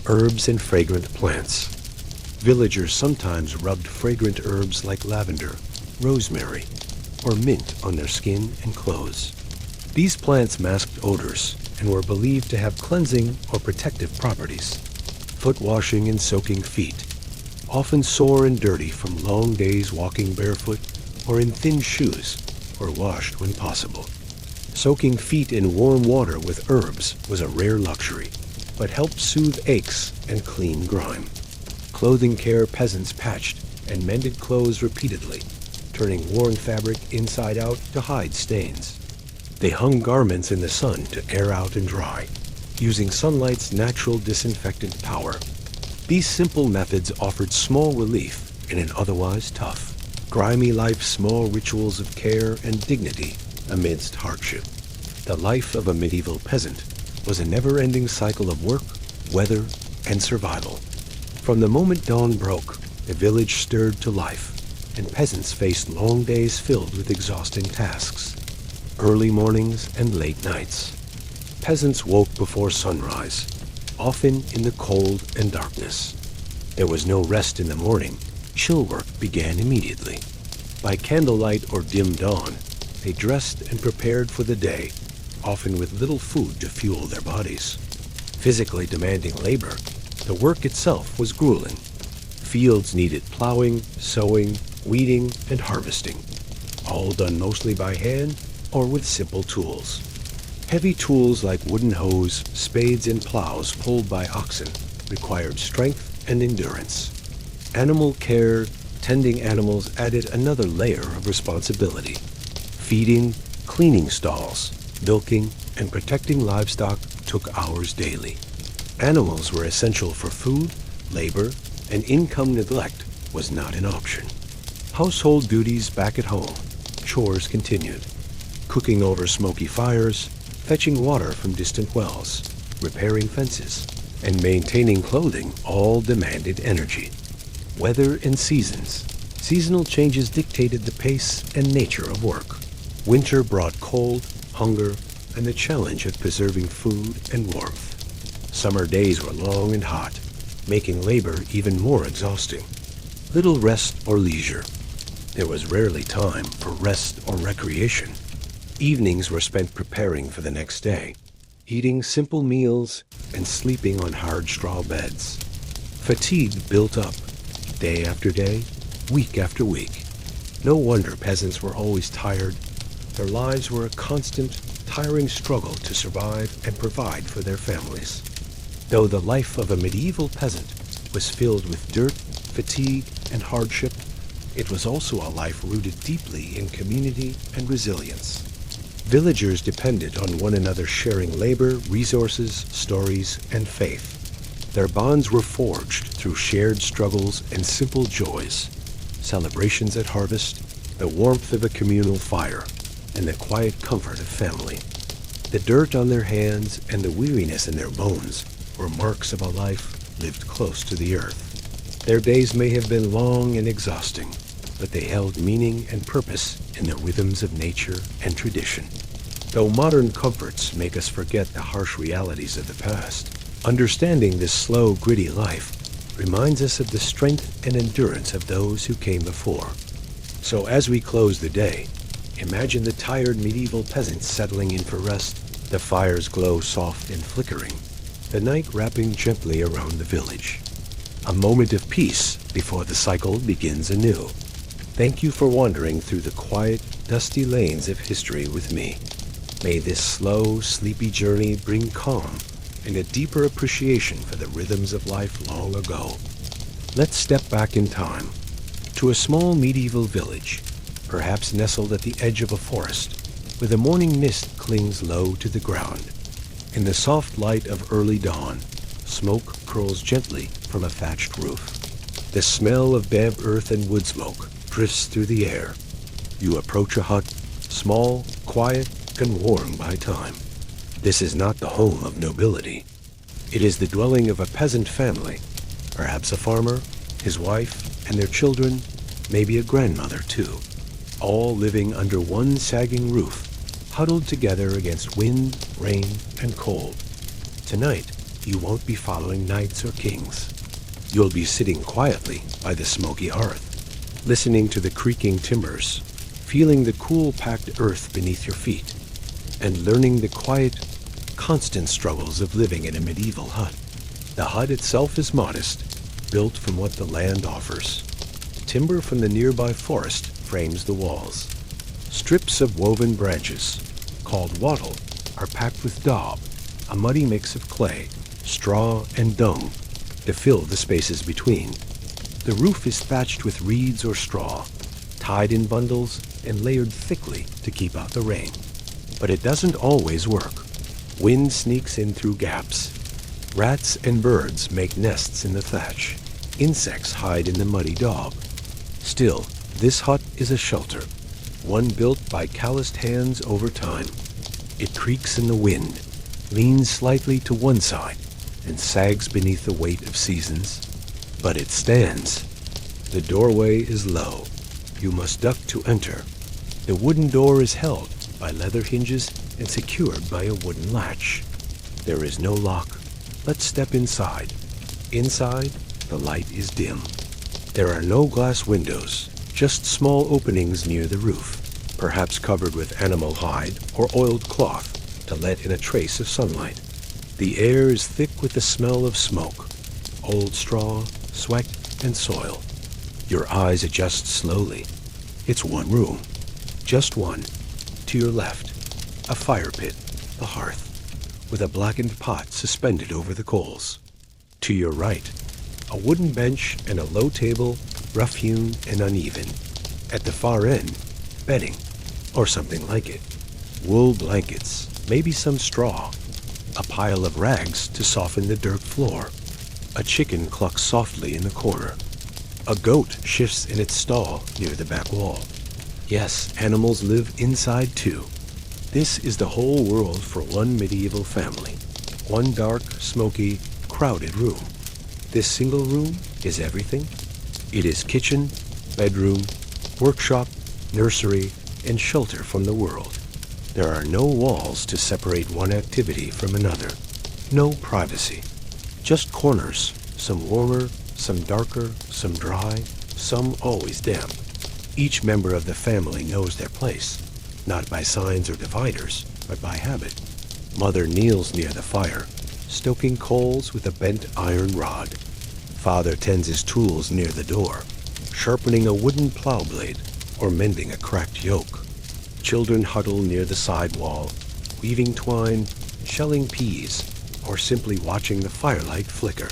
Herbs and fragrant plants. Villagers sometimes rubbed fragrant herbs like lavender, rosemary, or mint on their skin and clothes. These plants masked odors and were believed to have cleansing or protective properties. Foot washing and soaking feet, often sore and dirty from long days walking barefoot or in thin shoes, were washed when possible. Soaking feet in warm water with herbs was a rare luxury, but helped soothe aches and clean grime. Clothing care, peasants patched and mended clothes repeatedly, turning worn fabric inside out to hide stains. They hung garments in the sun to air out and dry, using sunlight's natural disinfectant power. These simple methods offered small relief in an otherwise tough, grimy life, small rituals of care and dignity amidst hardship. The life of a medieval peasant was a never-ending cycle of work, weather, and survival. From the moment dawn broke, the village stirred to life, and peasants faced long days filled with exhausting tasks. Early mornings and late nights. Peasants woke before sunrise, often in the cold and darkness. There was no rest in the morning. Chill work began immediately. By candlelight or dim dawn, they dressed and prepared for the day, often with little food to fuel their bodies. Physically demanding labor, the work itself was grueling. Fields needed plowing, sowing, weeding, and harvesting, all done mostly by hand or with simple tools. Heavy tools like wooden hoes, spades, and plows pulled by oxen required strength and endurance. Animal care, tending animals added another layer of responsibility. Feeding, cleaning stalls, milking, and protecting livestock took hours daily. Animals were essential for food, labor, and income. Neglect was not an option. Household duties back at home. Chores continued. Cooking over smoky fires, fetching water from distant wells, repairing fences, and maintaining clothing all demanded energy. Weather and seasons. Seasonal changes dictated the pace and nature of work. Winter brought cold, hunger, and the challenge of preserving food and warmth. Summer days were long and hot, making labor even more exhausting. Little rest or leisure. There was rarely time for rest or recreation. Evenings were spent preparing for the next day, eating simple meals and sleeping on hard straw beds. Fatigue built up, day after day, week after week. No wonder peasants were always tired. Their lives were a constant, tiring struggle to survive and provide for their families. Though the life of a medieval peasant was filled with dirt, fatigue, and hardship, it was also a life rooted deeply in community and resilience. Villagers depended on one another, sharing labor, resources, stories, and faith. Their bonds were forged through shared struggles and simple joys. Celebrations at harvest, the warmth of a communal fire, and the quiet comfort of family. The dirt on their hands and the weariness in their bones were marks of a life lived close to the earth. Their days may have been long and exhausting, but they held meaning and purpose in the rhythms of nature and tradition. Though modern comforts make us forget the harsh realities of the past, understanding this slow, gritty life reminds us of the strength and endurance of those who came before. So as we close the day, imagine the tired medieval peasants settling in for rest, the fire's glow soft and flickering, the night wrapping gently around the village. A moment of peace before the cycle begins anew. Thank you for wandering through the quiet, dusty lanes of history with me. May this slow, sleepy journey bring calm and a deeper appreciation for the rhythms of life long ago. Let's step back in time to a small medieval village perhaps nestled at the edge of a forest, where the morning mist clings low to the ground. In the soft light of early dawn, smoke curls gently from a thatched roof. The smell of damp earth and wood smoke drifts through the air. You approach a hut, small, quiet, and warm by time. This is not the home of nobility. It is the dwelling of a peasant family, perhaps a farmer, his wife, and their children, maybe a grandmother too, all living under one sagging roof, huddled together against wind, rain, and cold. Tonight, you won't be following knights or kings. You'll be sitting quietly by the smoky hearth, listening to the creaking timbers, feeling the cool packed earth beneath your feet, and learning the quiet, constant struggles of living in a medieval hut. The hut itself is modest, built from what the land offers. Timber from the nearby forest frames the walls. Strips of woven branches, called wattle, are packed with daub, a muddy mix of clay, straw, and dung, to fill the spaces between. The roof is thatched with reeds or straw, tied in bundles and layered thickly to keep out the rain. But it doesn't always work. Wind sneaks in through gaps. Rats and birds make nests in the thatch. Insects hide in the muddy daub. Still, this hut is a shelter, one built by calloused hands over time. It creaks in the wind, leans slightly to one side, and sags beneath the weight of seasons. But it stands. The doorway is low. You must duck to enter. The wooden door is held by leather hinges and secured by a wooden latch. There is no lock. Let's step inside. Inside, the light is dim. There are no glass windows, just small openings near the roof, perhaps covered with animal hide or oiled cloth to let in a trace of sunlight. The air is thick with the smell of smoke, old straw, sweat, and soil. Your eyes adjust slowly. It's one room, just one. To your left, a fire pit, the hearth, with a blackened pot suspended over the coals. To your right, a wooden bench and a low table, rough-hewn and uneven. At the far end, bedding, or something like it. Wool blankets, maybe some straw. A pile of rags to soften the dirt floor. A chicken clucks softly in the corner. A goat shifts in its stall near the back wall. Yes, animals live inside too. This is the whole world for one medieval family. One dark, smoky, crowded room. This single room is everything. It is kitchen, bedroom, workshop, nursery, and shelter from the world. There are no walls to separate one activity from another. No privacy. Just corners, some warmer, some darker, some dry, some always damp. Each member of the family knows their place, not by signs or dividers, but by habit. Mother kneels near the fire, stoking coals with a bent iron rod. Father tends his tools near the door, sharpening a wooden plow blade or mending a cracked yoke. Children huddle near the side wall, weaving twine, shelling peas, or simply watching the firelight flicker.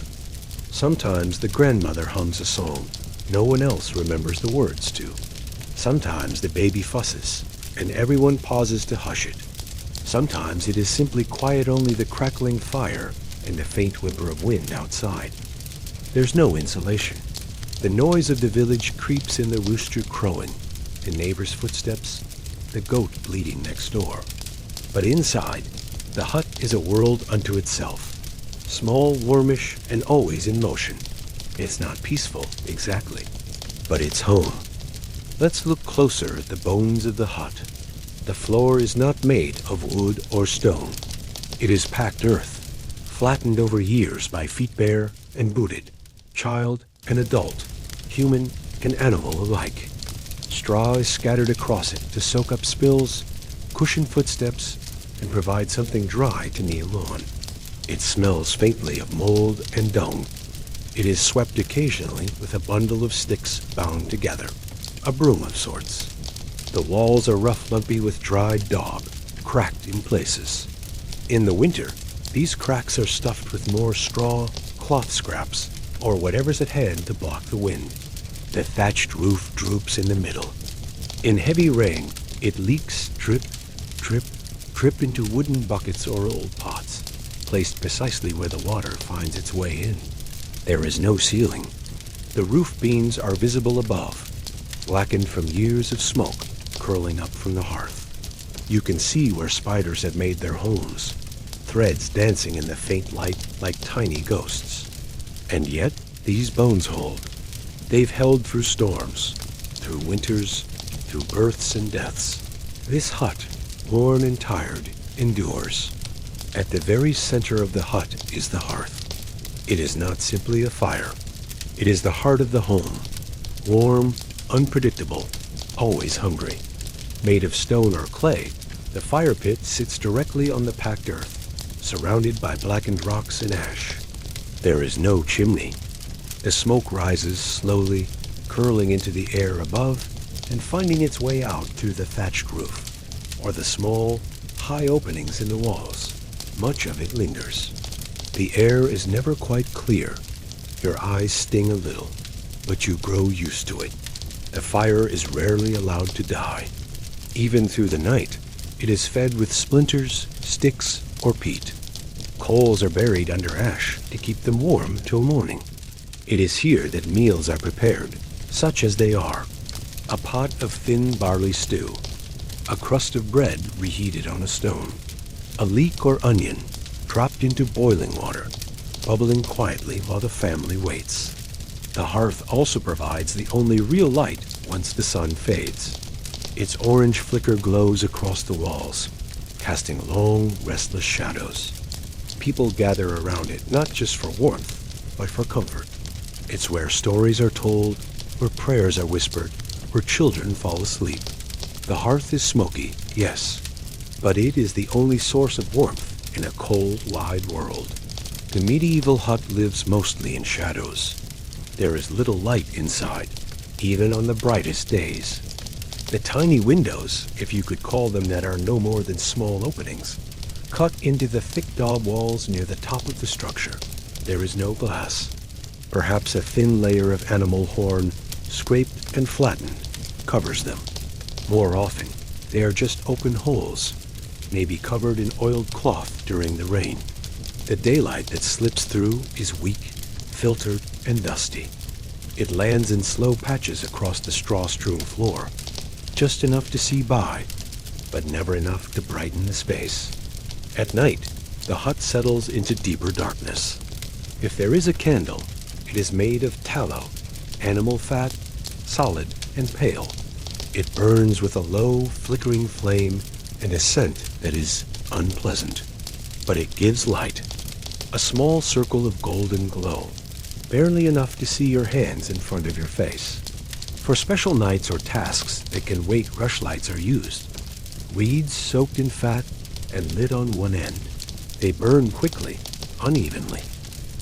Sometimes the grandmother hums a song no one else remembers the words to. Sometimes the baby fusses, and everyone pauses to hush it. Sometimes it is simply quiet, only the crackling fire and the faint whimper of wind outside. There's no insulation. The noise of the village creeps in the rooster crowing, the neighbor's footsteps, the goat bleating next door. But inside, the hut is a world unto itself. Small, warmish, and always in motion. It's not peaceful, exactly, but it's home. Let's look closer at the bones of the hut. The floor is not made of wood or stone. It is packed earth, flattened over years by feet bare and booted, child and adult, human and animal alike. Straw is scattered across it to soak up spills, cushion footsteps, and provide something dry to kneel on. It smells faintly of mold and dung. It is swept occasionally with a bundle of sticks bound together, a broom of sorts. The walls are rough, lumpy with dried daub, cracked in places. In the winter, these cracks are stuffed with more straw, cloth scraps, or whatever's at hand to block the wind. The thatched roof droops in the middle. In heavy rain, it leaks drip, drip, drip into wooden buckets or old pots, placed precisely where the water finds its way in. There is no ceiling. The roof beams are visible above, blackened from years of smoke curling up from the hearth. You can see where spiders have made their homes, threads dancing in the faint light like tiny ghosts. And yet, these bones hold. They've held through storms, through winters, through births and deaths. This hut, worn and tired, endures. At the very center of the hut is the hearth. It is not simply a fire. It is the heart of the home, warm, unpredictable, always hungry. Made of stone or clay, the fire pit sits directly on the packed earth, surrounded by blackened rocks and ash. There is no chimney. The smoke rises slowly, curling into the air above and finding its way out through the thatched roof, or the small, high openings in the walls. Much of it lingers. The air is never quite clear. Your eyes sting a little, but you grow used to it. The fire is rarely allowed to die. Even through the night, it is fed with splinters, sticks, or peat. Coals are buried under ash to keep them warm till morning. It is here that meals are prepared, such as they are. A pot of thin barley stew, a crust of bread reheated on a stone, a leek or onion dropped into boiling water, bubbling quietly while the family waits. The hearth also provides the only real light once the sun fades. Its orange flicker glows across the walls, casting long, restless shadows. People gather around it not just for warmth, but for comfort. It's where stories are told, where prayers are whispered, where children fall asleep. The hearth is smoky, yes, but it is the only source of warmth in a cold, wide world. The medieval hut lives mostly in shadows. There is little light inside, even on the brightest days. The tiny windows, if you could call them that, are no more than small openings, cut into the thick daub walls near the top of the structure. There is no glass. Perhaps a thin layer of animal horn, scraped and flattened, covers them. More often, they are just open holes, maybe covered in oiled cloth during the rain. The daylight that slips through is weak, filtered, and dusty. It lands in slow patches across the straw-strewn floor, just enough to see by, but never enough to brighten the space. At night, the hut settles into deeper darkness. If there is a candle, it is made of tallow, animal fat, solid and pale. It burns with a low, flickering flame and a scent that is unpleasant. But it gives light, a small circle of golden glow, barely enough to see your hands in front of your face. For special nights or tasks that can wait, rushlights are used. Reeds soaked in fat and lit on one end. They burn quickly, unevenly.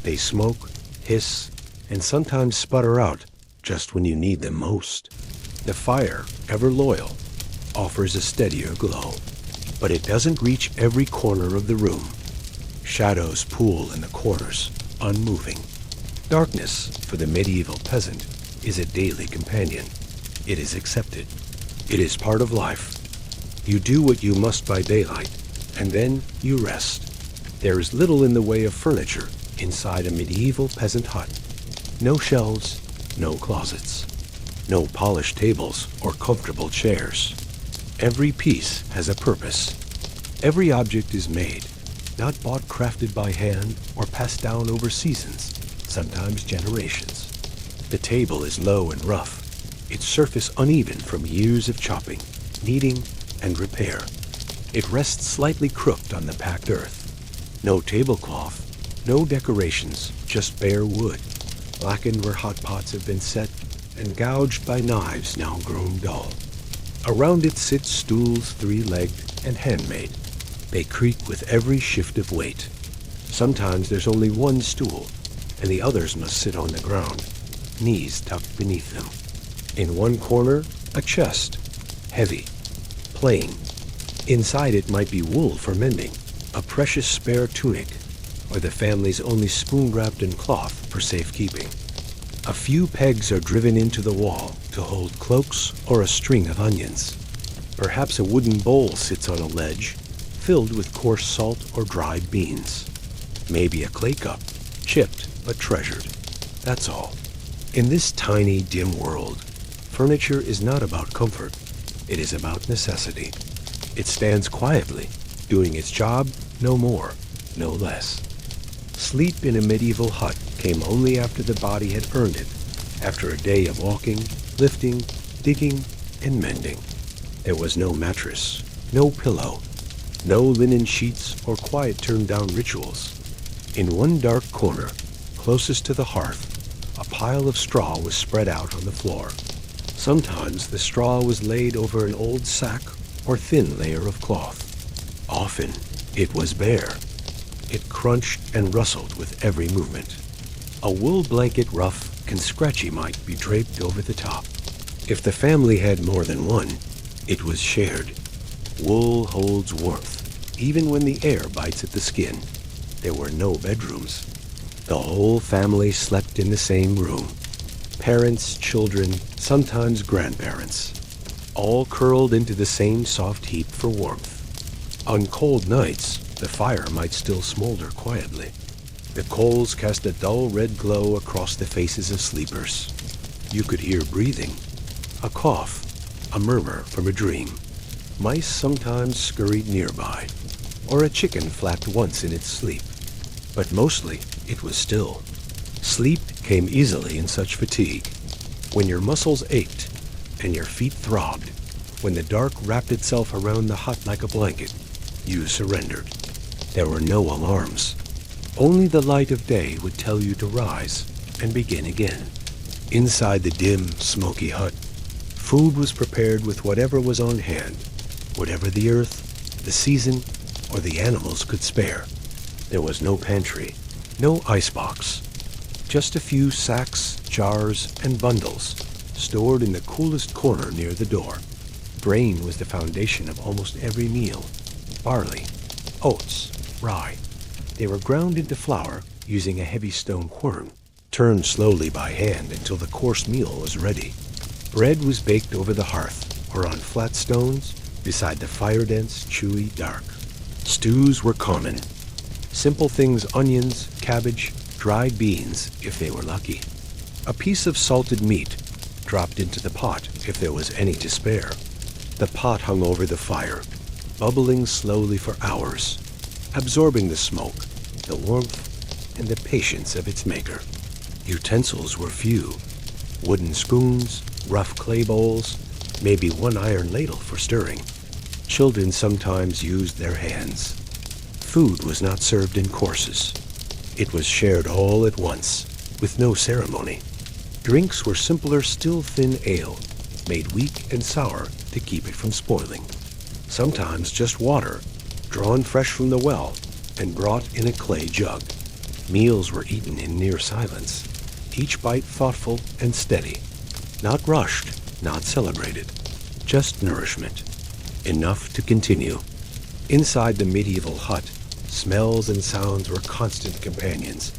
They smoke, hiss, and sometimes sputter out just when you need them most. The fire, ever loyal, offers a steadier glow, but it doesn't reach every corner of the room. Shadows pool in the corners, unmoving. Darkness, for the medieval peasant, is a daily companion. It is accepted. It is part of life. You do what you must by daylight, and then you rest. There is little in the way of furniture inside a medieval peasant hut. No shelves, no closets, no polished tables or comfortable chairs. Every piece has a purpose. Every object is made, not bought, crafted by hand or passed down over seasons, sometimes generations. The table is low and rough, its surface uneven from years of chopping, kneading, and repair. It rests slightly crooked on the packed earth. No tablecloth, no decorations, just bare wood, blackened where hot pots have been set, and gouged by knives now grown dull. Around it sit stools, three-legged and handmade. They creak with every shift of weight. Sometimes there's only one stool, and the others must sit on the ground, knees tucked beneath them. In one corner, a chest, heavy, plain. Inside it might be wool for mending, a precious spare tunic, or the family's only spoon wrapped in cloth for safekeeping. A few pegs are driven into the wall to hold cloaks or a string of onions. Perhaps a wooden bowl sits on a ledge, filled with coarse salt or dried beans. Maybe a clay cup, chipped but treasured. That's all. In this tiny, dim world, furniture is not about comfort. It is about necessity. It stands quietly, doing its job, no more, no less. Sleep in a medieval hut came only after the body had earned it, after a day of walking, lifting, digging, and mending. There was no mattress, no pillow, no linen sheets or quiet turned-down rituals. In one dark corner, closest to the hearth, a pile of straw was spread out on the floor. Sometimes the straw was laid over an old sack or thin layer of cloth. Often it was bare. It crunched and rustled with every movement. A wool blanket, rough and scratchy, might be draped over the top. If the family had more than one, it was shared. Wool holds warmth, even when the air bites at the skin. There were no bedrooms. The whole family slept in the same room. Parents, children, sometimes grandparents, all curled into the same soft heap for warmth. On cold nights, the fire might still smolder quietly. The coals cast a dull red glow across the faces of sleepers. You could hear breathing, a cough, a murmur from a dream. Mice sometimes scurried nearby, or a chicken flapped once in its sleep. But mostly it was still. Sleep came easily in such fatigue. When your muscles ached and your feet throbbed, when the dark wrapped itself around the hut like a blanket, you surrendered. There were no alarms. Only the light of day would tell you to rise and begin again. Inside the dim, smoky hut, food was prepared with whatever was on hand, whatever the earth, the season, or the animals could spare. There was no pantry, no icebox, just a few sacks, jars, and bundles stored in the coolest corner near the door. Grain was the foundation of almost every meal. Barley, oats, rye. They were ground into flour using a heavy stone quern, turned slowly by hand until the coarse meal was ready. Bread was baked over the hearth or on flat stones beside the fire-dense, chewy dark. Stews were common. Simple things: onions, cabbage, dried beans, if they were lucky. A piece of salted meat dropped into the pot if there was any to spare. The pot hung over the fire, bubbling slowly for hours, absorbing the smoke, the warmth, and the patience of its maker. Utensils were few: wooden spoons, rough clay bowls, maybe one iron ladle for stirring. Children sometimes used their hands. Food was not served in courses. It was shared all at once, with no ceremony. Drinks were simpler, still thin ale, made weak and sour to keep it from spoiling. Sometimes just water, drawn fresh from the well and brought in a clay jug. Meals were eaten in near silence, each bite thoughtful and steady. Not rushed, not celebrated, just nourishment. Enough to continue. Inside the medieval hut, smells and sounds were constant companions,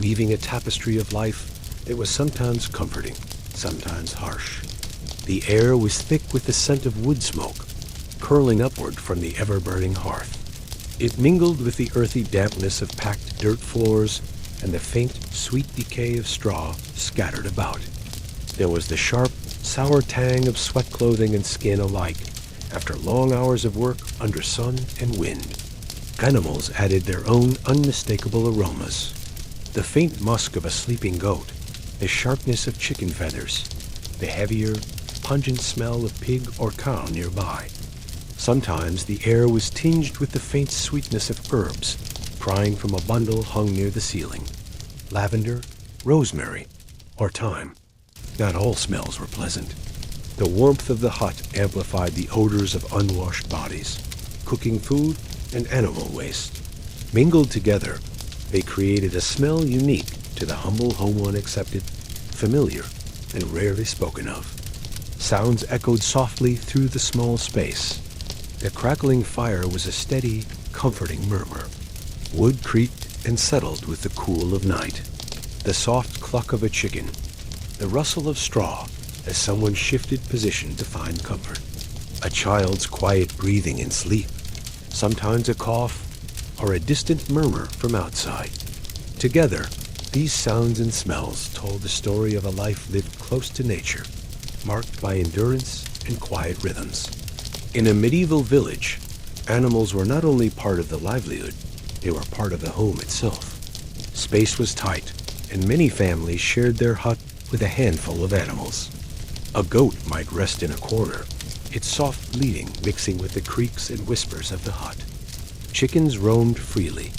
weaving a tapestry of life that was sometimes comforting, sometimes harsh. The air was thick with the scent of wood smoke, curling upward from the ever-burning hearth. It mingled with the earthy dampness of packed dirt floors and the faint, sweet decay of straw scattered about. There was the sharp, sour tang of sweat clothing and skin alike after long hours of work under sun and wind. Animals added their own unmistakable aromas. The faint musk of a sleeping goat, the sharpness of chicken feathers, the heavier, pungent smell of pig or cow nearby. Sometimes the air was tinged with the faint sweetness of herbs, prying from a bundle hung near the ceiling. Lavender, rosemary, or thyme. Not all smells were pleasant. The warmth of the hut amplified the odors of unwashed bodies, cooking food, and animal waste. Mingled together, they created a smell unique to the humble home one accepted, familiar, and rarely spoken of. Sounds echoed softly through the small space. The crackling fire was a steady, comforting murmur. Wood creaked and settled with the cool of night. The soft cluck of a chicken, the rustle of straw as someone shifted position to find comfort, a child's quiet breathing in sleep, sometimes a cough, or a distant murmur from outside. Together, these sounds and smells told the story of a life lived close to nature, marked by endurance and quiet rhythms. In a medieval village, animals were not only part of the livelihood, they were part of the home itself. Space was tight, and many families shared their hut with a handful of animals. A goat might rest in a corner, its soft bleating mixing with the creaks and whispers of the hut. Chickens roamed freely,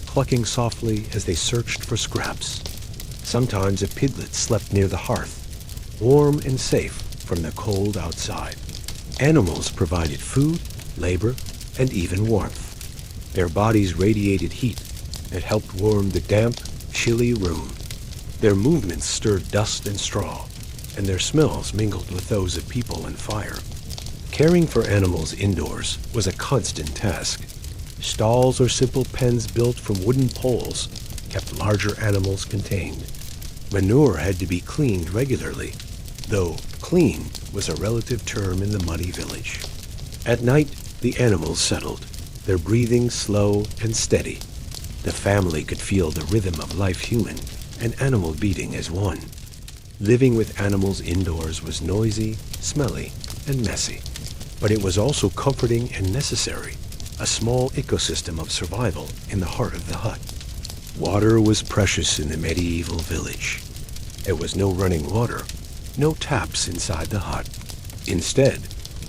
clucking softly as they searched for scraps. Sometimes a piglet slept near the hearth, warm and safe from the cold outside. Animals provided food, labor, and even warmth. Their bodies radiated heat that helped warm the damp, chilly room. Their movements stirred dust and straw, and their smells mingled with those of people and fire. Caring for animals indoors was a constant task. Stalls or simple pens built from wooden poles kept larger animals contained. Manure had to be cleaned regularly, though clean was a relative term in the muddy village. At night, the animals settled, their breathing slow and steady. The family could feel the rhythm of life, human and animal, beating as one. Living with animals indoors was noisy, smelly, and messy, but it was also comforting and necessary, a small ecosystem of survival in the heart of the hut. Water was precious in the medieval village. There was no running water, no taps inside the hut. Instead,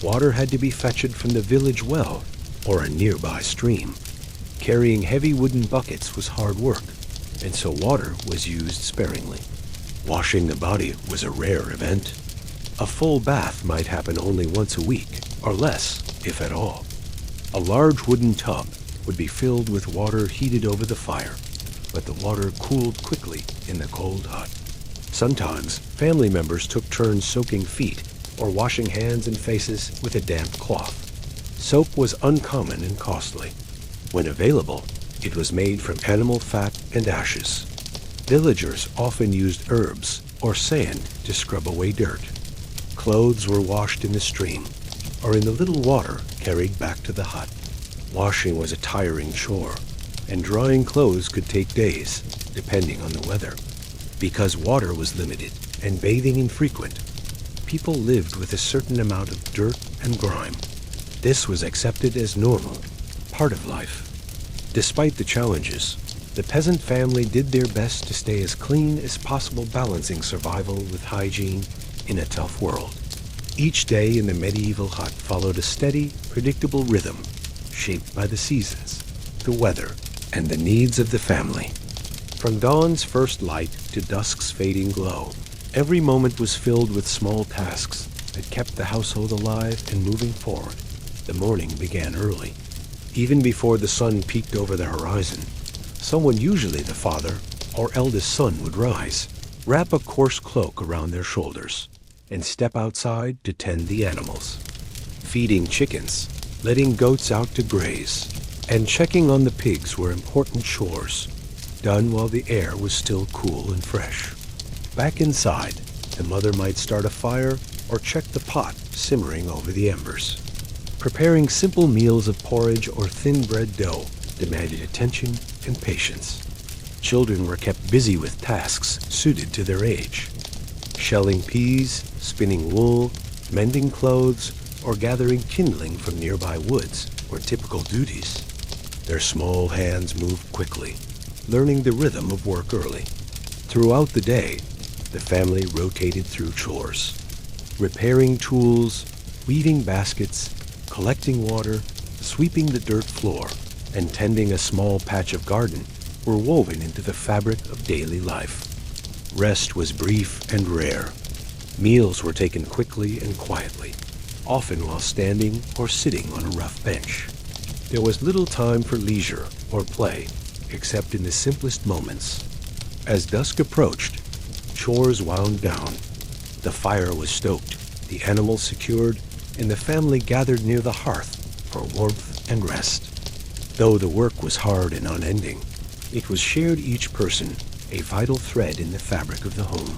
water had to be fetched from the village well or a nearby stream. Carrying heavy wooden buckets was hard work, and so water was used sparingly. Washing the body was a rare event. A full bath might happen only once a week, or less, if at all. A large wooden tub would be filled with water heated over the fire, but the water cooled quickly in the cold hut. Sometimes, family members took turns soaking feet or washing hands and faces with a damp cloth. Soap was uncommon and costly. When available, it was made from animal fat and ashes. Villagers often used herbs or sand to scrub away dirt. Clothes were washed in the stream or in the little water carried back to the hut. Washing was a tiring chore, and drying clothes could take days, depending on the weather. Because water was limited and bathing infrequent, people lived with a certain amount of dirt and grime. This was accepted as normal, part of life. Despite the challenges, the peasant family did their best to stay as clean as possible, balancing survival with hygiene in a tough world. Each day in the medieval hut followed a steady, predictable rhythm, shaped by the seasons, the weather, and the needs of the family. From dawn's first light to dusk's fading glow, every moment was filled with small tasks that kept the household alive and moving forward. The morning began early. Even before the sun peeked over the horizon, someone, usually the father or eldest son, would rise, wrap a coarse cloak around their shoulders, and step outside to tend the animals. Feeding chickens, letting goats out to graze, and checking on the pigs were important chores, done while the air was still cool and fresh. Back inside, the mother might start a fire or check the pot simmering over the embers. Preparing simple meals of porridge or thin bread dough demanded attention and patience. Children were kept busy with tasks suited to their age. Shelling peas, spinning wool, mending clothes, or gathering kindling from nearby woods were typical duties. Their small hands moved quickly, learning the rhythm of work early. Throughout the day, the family rotated through chores. Repairing tools, weaving baskets, collecting water, sweeping the dirt floor, and tending a small patch of garden were woven into the fabric of daily life. Rest was brief and rare. Meals were taken quickly and quietly, often while standing or sitting on a rough bench. There was little time for leisure or play, except in the simplest moments. As dusk approached, chores wound down. The fire was stoked, the animals secured, and the family gathered near the hearth for warmth and rest. Though the work was hard and unending, it was shared, each person a vital thread in the fabric of the home.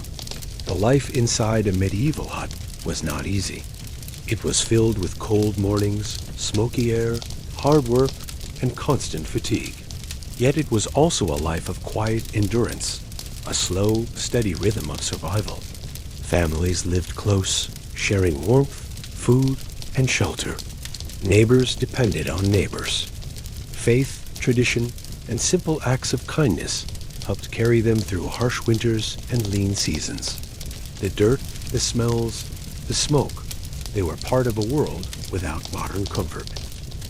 The life inside a medieval hut was not easy. It was filled with cold mornings, smoky air, hard work, and constant fatigue. Yet it was also a life of quiet endurance, a slow, steady rhythm of survival. Families lived close, sharing warmth, food, and shelter. Neighbors depended on neighbors. Faith, tradition, and simple acts of kindness helped carry them through harsh winters and lean seasons. The dirt, the smells, the smoke, they were part of a world without modern comfort.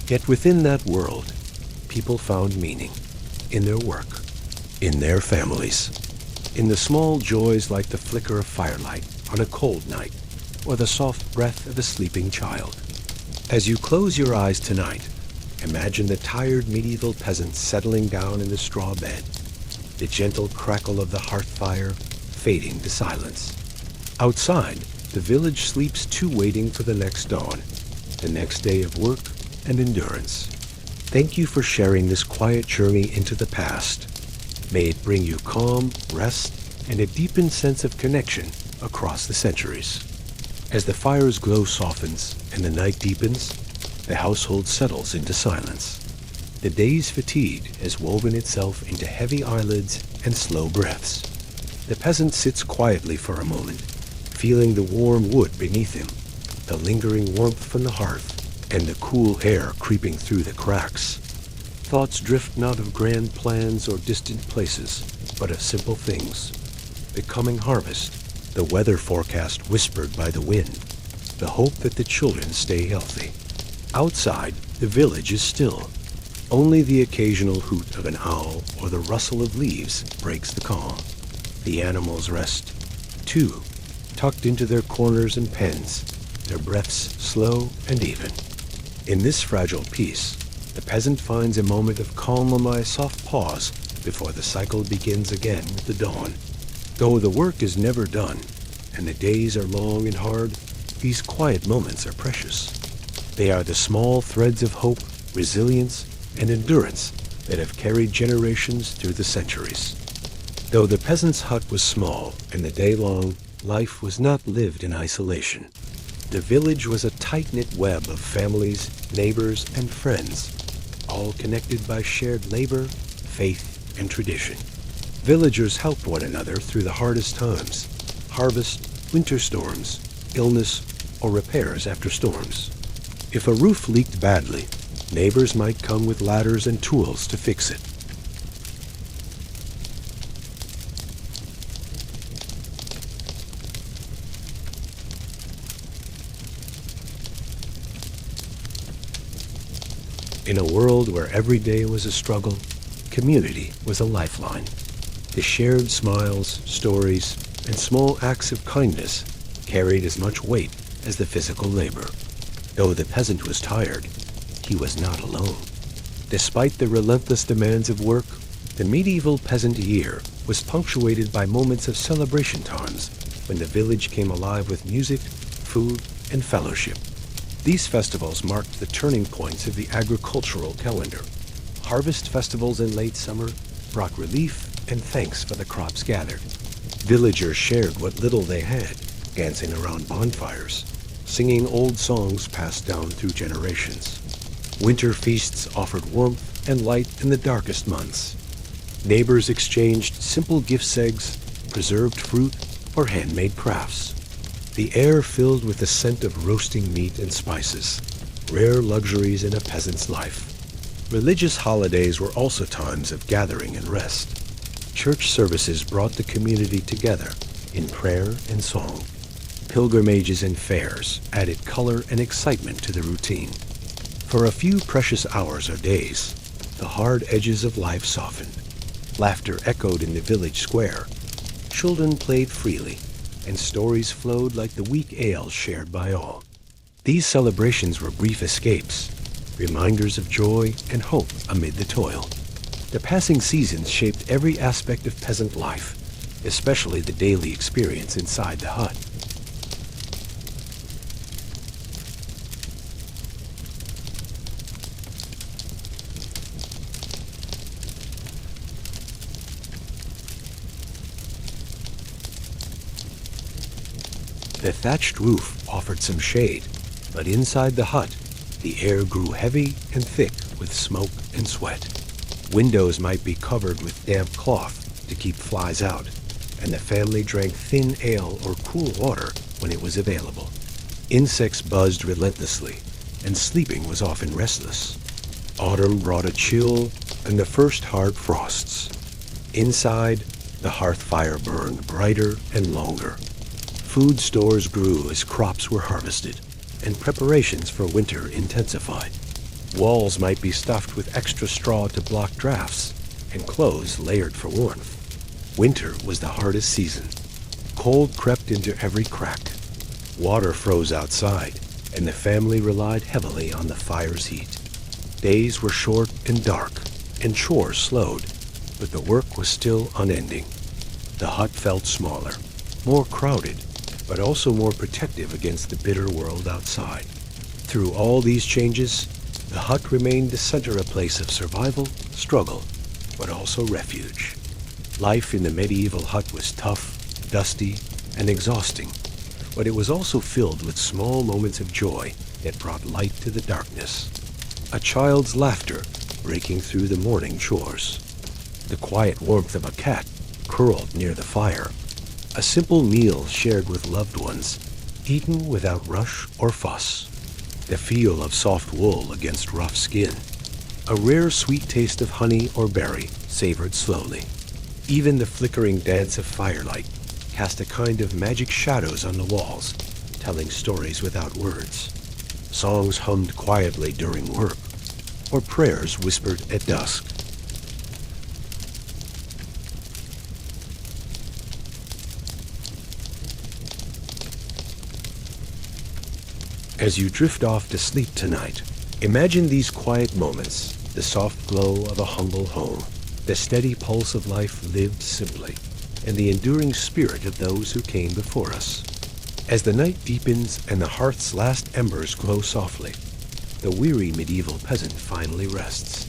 Yet within that world, people found meaning in their work, in their families, in the small joys like the flicker of firelight on a cold night, or the soft breath of a sleeping child. As you close your eyes tonight, imagine the tired medieval peasant settling down in the straw bed, the gentle crackle of the hearth fire fading to silence. Outside, the village sleeps too, waiting for the next dawn, the next day of work and endurance. Thank you for sharing this quiet journey into the past. May it bring you calm, rest, and a deepened sense of connection across the centuries. As the fire's glow softens and the night deepens, the household settles into silence. The day's fatigue has woven itself into heavy eyelids and slow breaths. The peasant sits quietly for a moment, feeling the warm wood beneath him, the lingering warmth from the hearth, and the cool air creeping through the cracks. Thoughts drift not of grand plans or distant places, but of simple things. The coming harvest, the weather forecast whispered by the wind, the hope that the children stay healthy. Outside, the village is still. Only the occasional hoot of an owl or the rustle of leaves breaks the calm. The animals rest, too, tucked into their corners and pens, their breaths slow and even. In this fragile peace, the peasant finds a moment of calm on a soft pause before the cycle begins again with the dawn. Though the work is never done, and the days are long and hard, these quiet moments are precious. They are the small threads of hope, resilience, and endurance that have carried generations through the centuries. Though the peasant's hut was small and the day long, life was not lived in isolation. The village was a tight-knit web of families, neighbors, and friends, all connected by shared labor, faith, and tradition. Villagers helped one another through the hardest times: harvest, winter storms, illness, or repairs after storms. If a roof leaked badly, neighbors might come with ladders and tools to fix it. In a world where every day was a struggle, community was a lifeline. The shared smiles, stories, and small acts of kindness carried as much weight as the physical labor. Though the peasant was tired, he was not alone. Despite the relentless demands of work, the medieval peasant year was punctuated by moments of celebration times when the village came alive with music, food, and fellowship. These festivals marked the turning points of the agricultural calendar. Harvest festivals in late summer brought relief and thanks for the crops gathered. Villagers shared what little they had, dancing around bonfires, singing old songs passed down through generations. Winter feasts offered warmth and light in the darkest months. Neighbors exchanged simple gift eggs, preserved fruit, or handmade crafts. The air filled with the scent of roasting meat and spices, rare luxuries in a peasant's life. Religious holidays were also times of gathering and rest. Church services brought the community together in prayer and song. Pilgrimages and fairs added color and excitement to the routine. For a few precious hours or days, the hard edges of life softened. Laughter echoed in the village square. Children played freely, and stories flowed like the weak ale shared by all. These celebrations were brief escapes, reminders of joy and hope amid the toil. The passing seasons shaped every aspect of peasant life, especially the daily experience inside the hut. The thatched roof offered some shade, but inside the hut, the air grew heavy and thick with smoke and sweat. Windows might be covered with damp cloth to keep flies out, and the family drank thin ale or cool water when it was available. Insects buzzed relentlessly, and sleeping was often restless. Autumn brought a chill and the first hard frosts. Inside, the hearth fire burned brighter and longer. Food stores grew as crops were harvested, and preparations for winter intensified. Walls might be stuffed with extra straw to block drafts, and clothes layered for warmth. Winter was the hardest season. Cold crept into every crack. Water froze outside, and the family relied heavily on the fire's heat. Days were short and dark, and chores slowed, but the work was still unending. The hut felt smaller, more crowded, but also more protective against the bitter world outside. Through all these changes, the hut remained the center a place of survival, struggle, but also refuge. Life in the medieval hut was tough, dusty, and exhausting, but it was also filled with small moments of joy that brought light to the darkness. A child's laughter breaking through the morning chores. The quiet warmth of a cat curled near the fire. A simple meal shared with loved ones, eaten without rush or fuss. The feel of soft wool against rough skin. A rare sweet taste of honey or berry savored slowly. Even the flickering dance of firelight cast a kind of magic shadows on the walls, telling stories without words. Songs hummed quietly during work, or prayers whispered at dusk. As you drift off to sleep tonight, imagine these quiet moments, the soft glow of a humble home, the steady pulse of life lived simply, and the enduring spirit of those who came before us. As the night deepens and the hearth's last embers glow softly, the weary medieval peasant finally rests.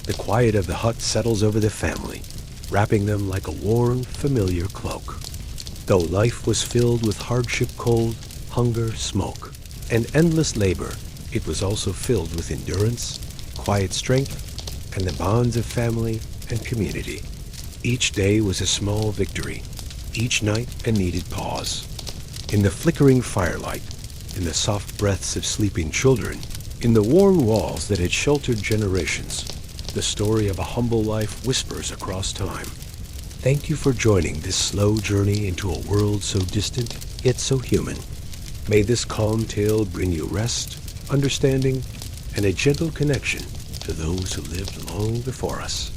The quiet of the hut settles over the family, wrapping them like a warm, familiar cloak. Though life was filled with hardship, cold, hunger, smoke, and endless labor, it was also filled with endurance, quiet strength, and the bonds of family and community. Each day was a small victory, each night a needed pause. In the flickering firelight, in the soft breaths of sleeping children, in the worn walls that had sheltered generations, the story of a humble life whispers across time. Thank you for joining this slow journey into a world so distant, yet so human. May this calm tale bring you rest, understanding, and a gentle connection to those who lived long before us.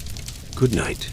Good night.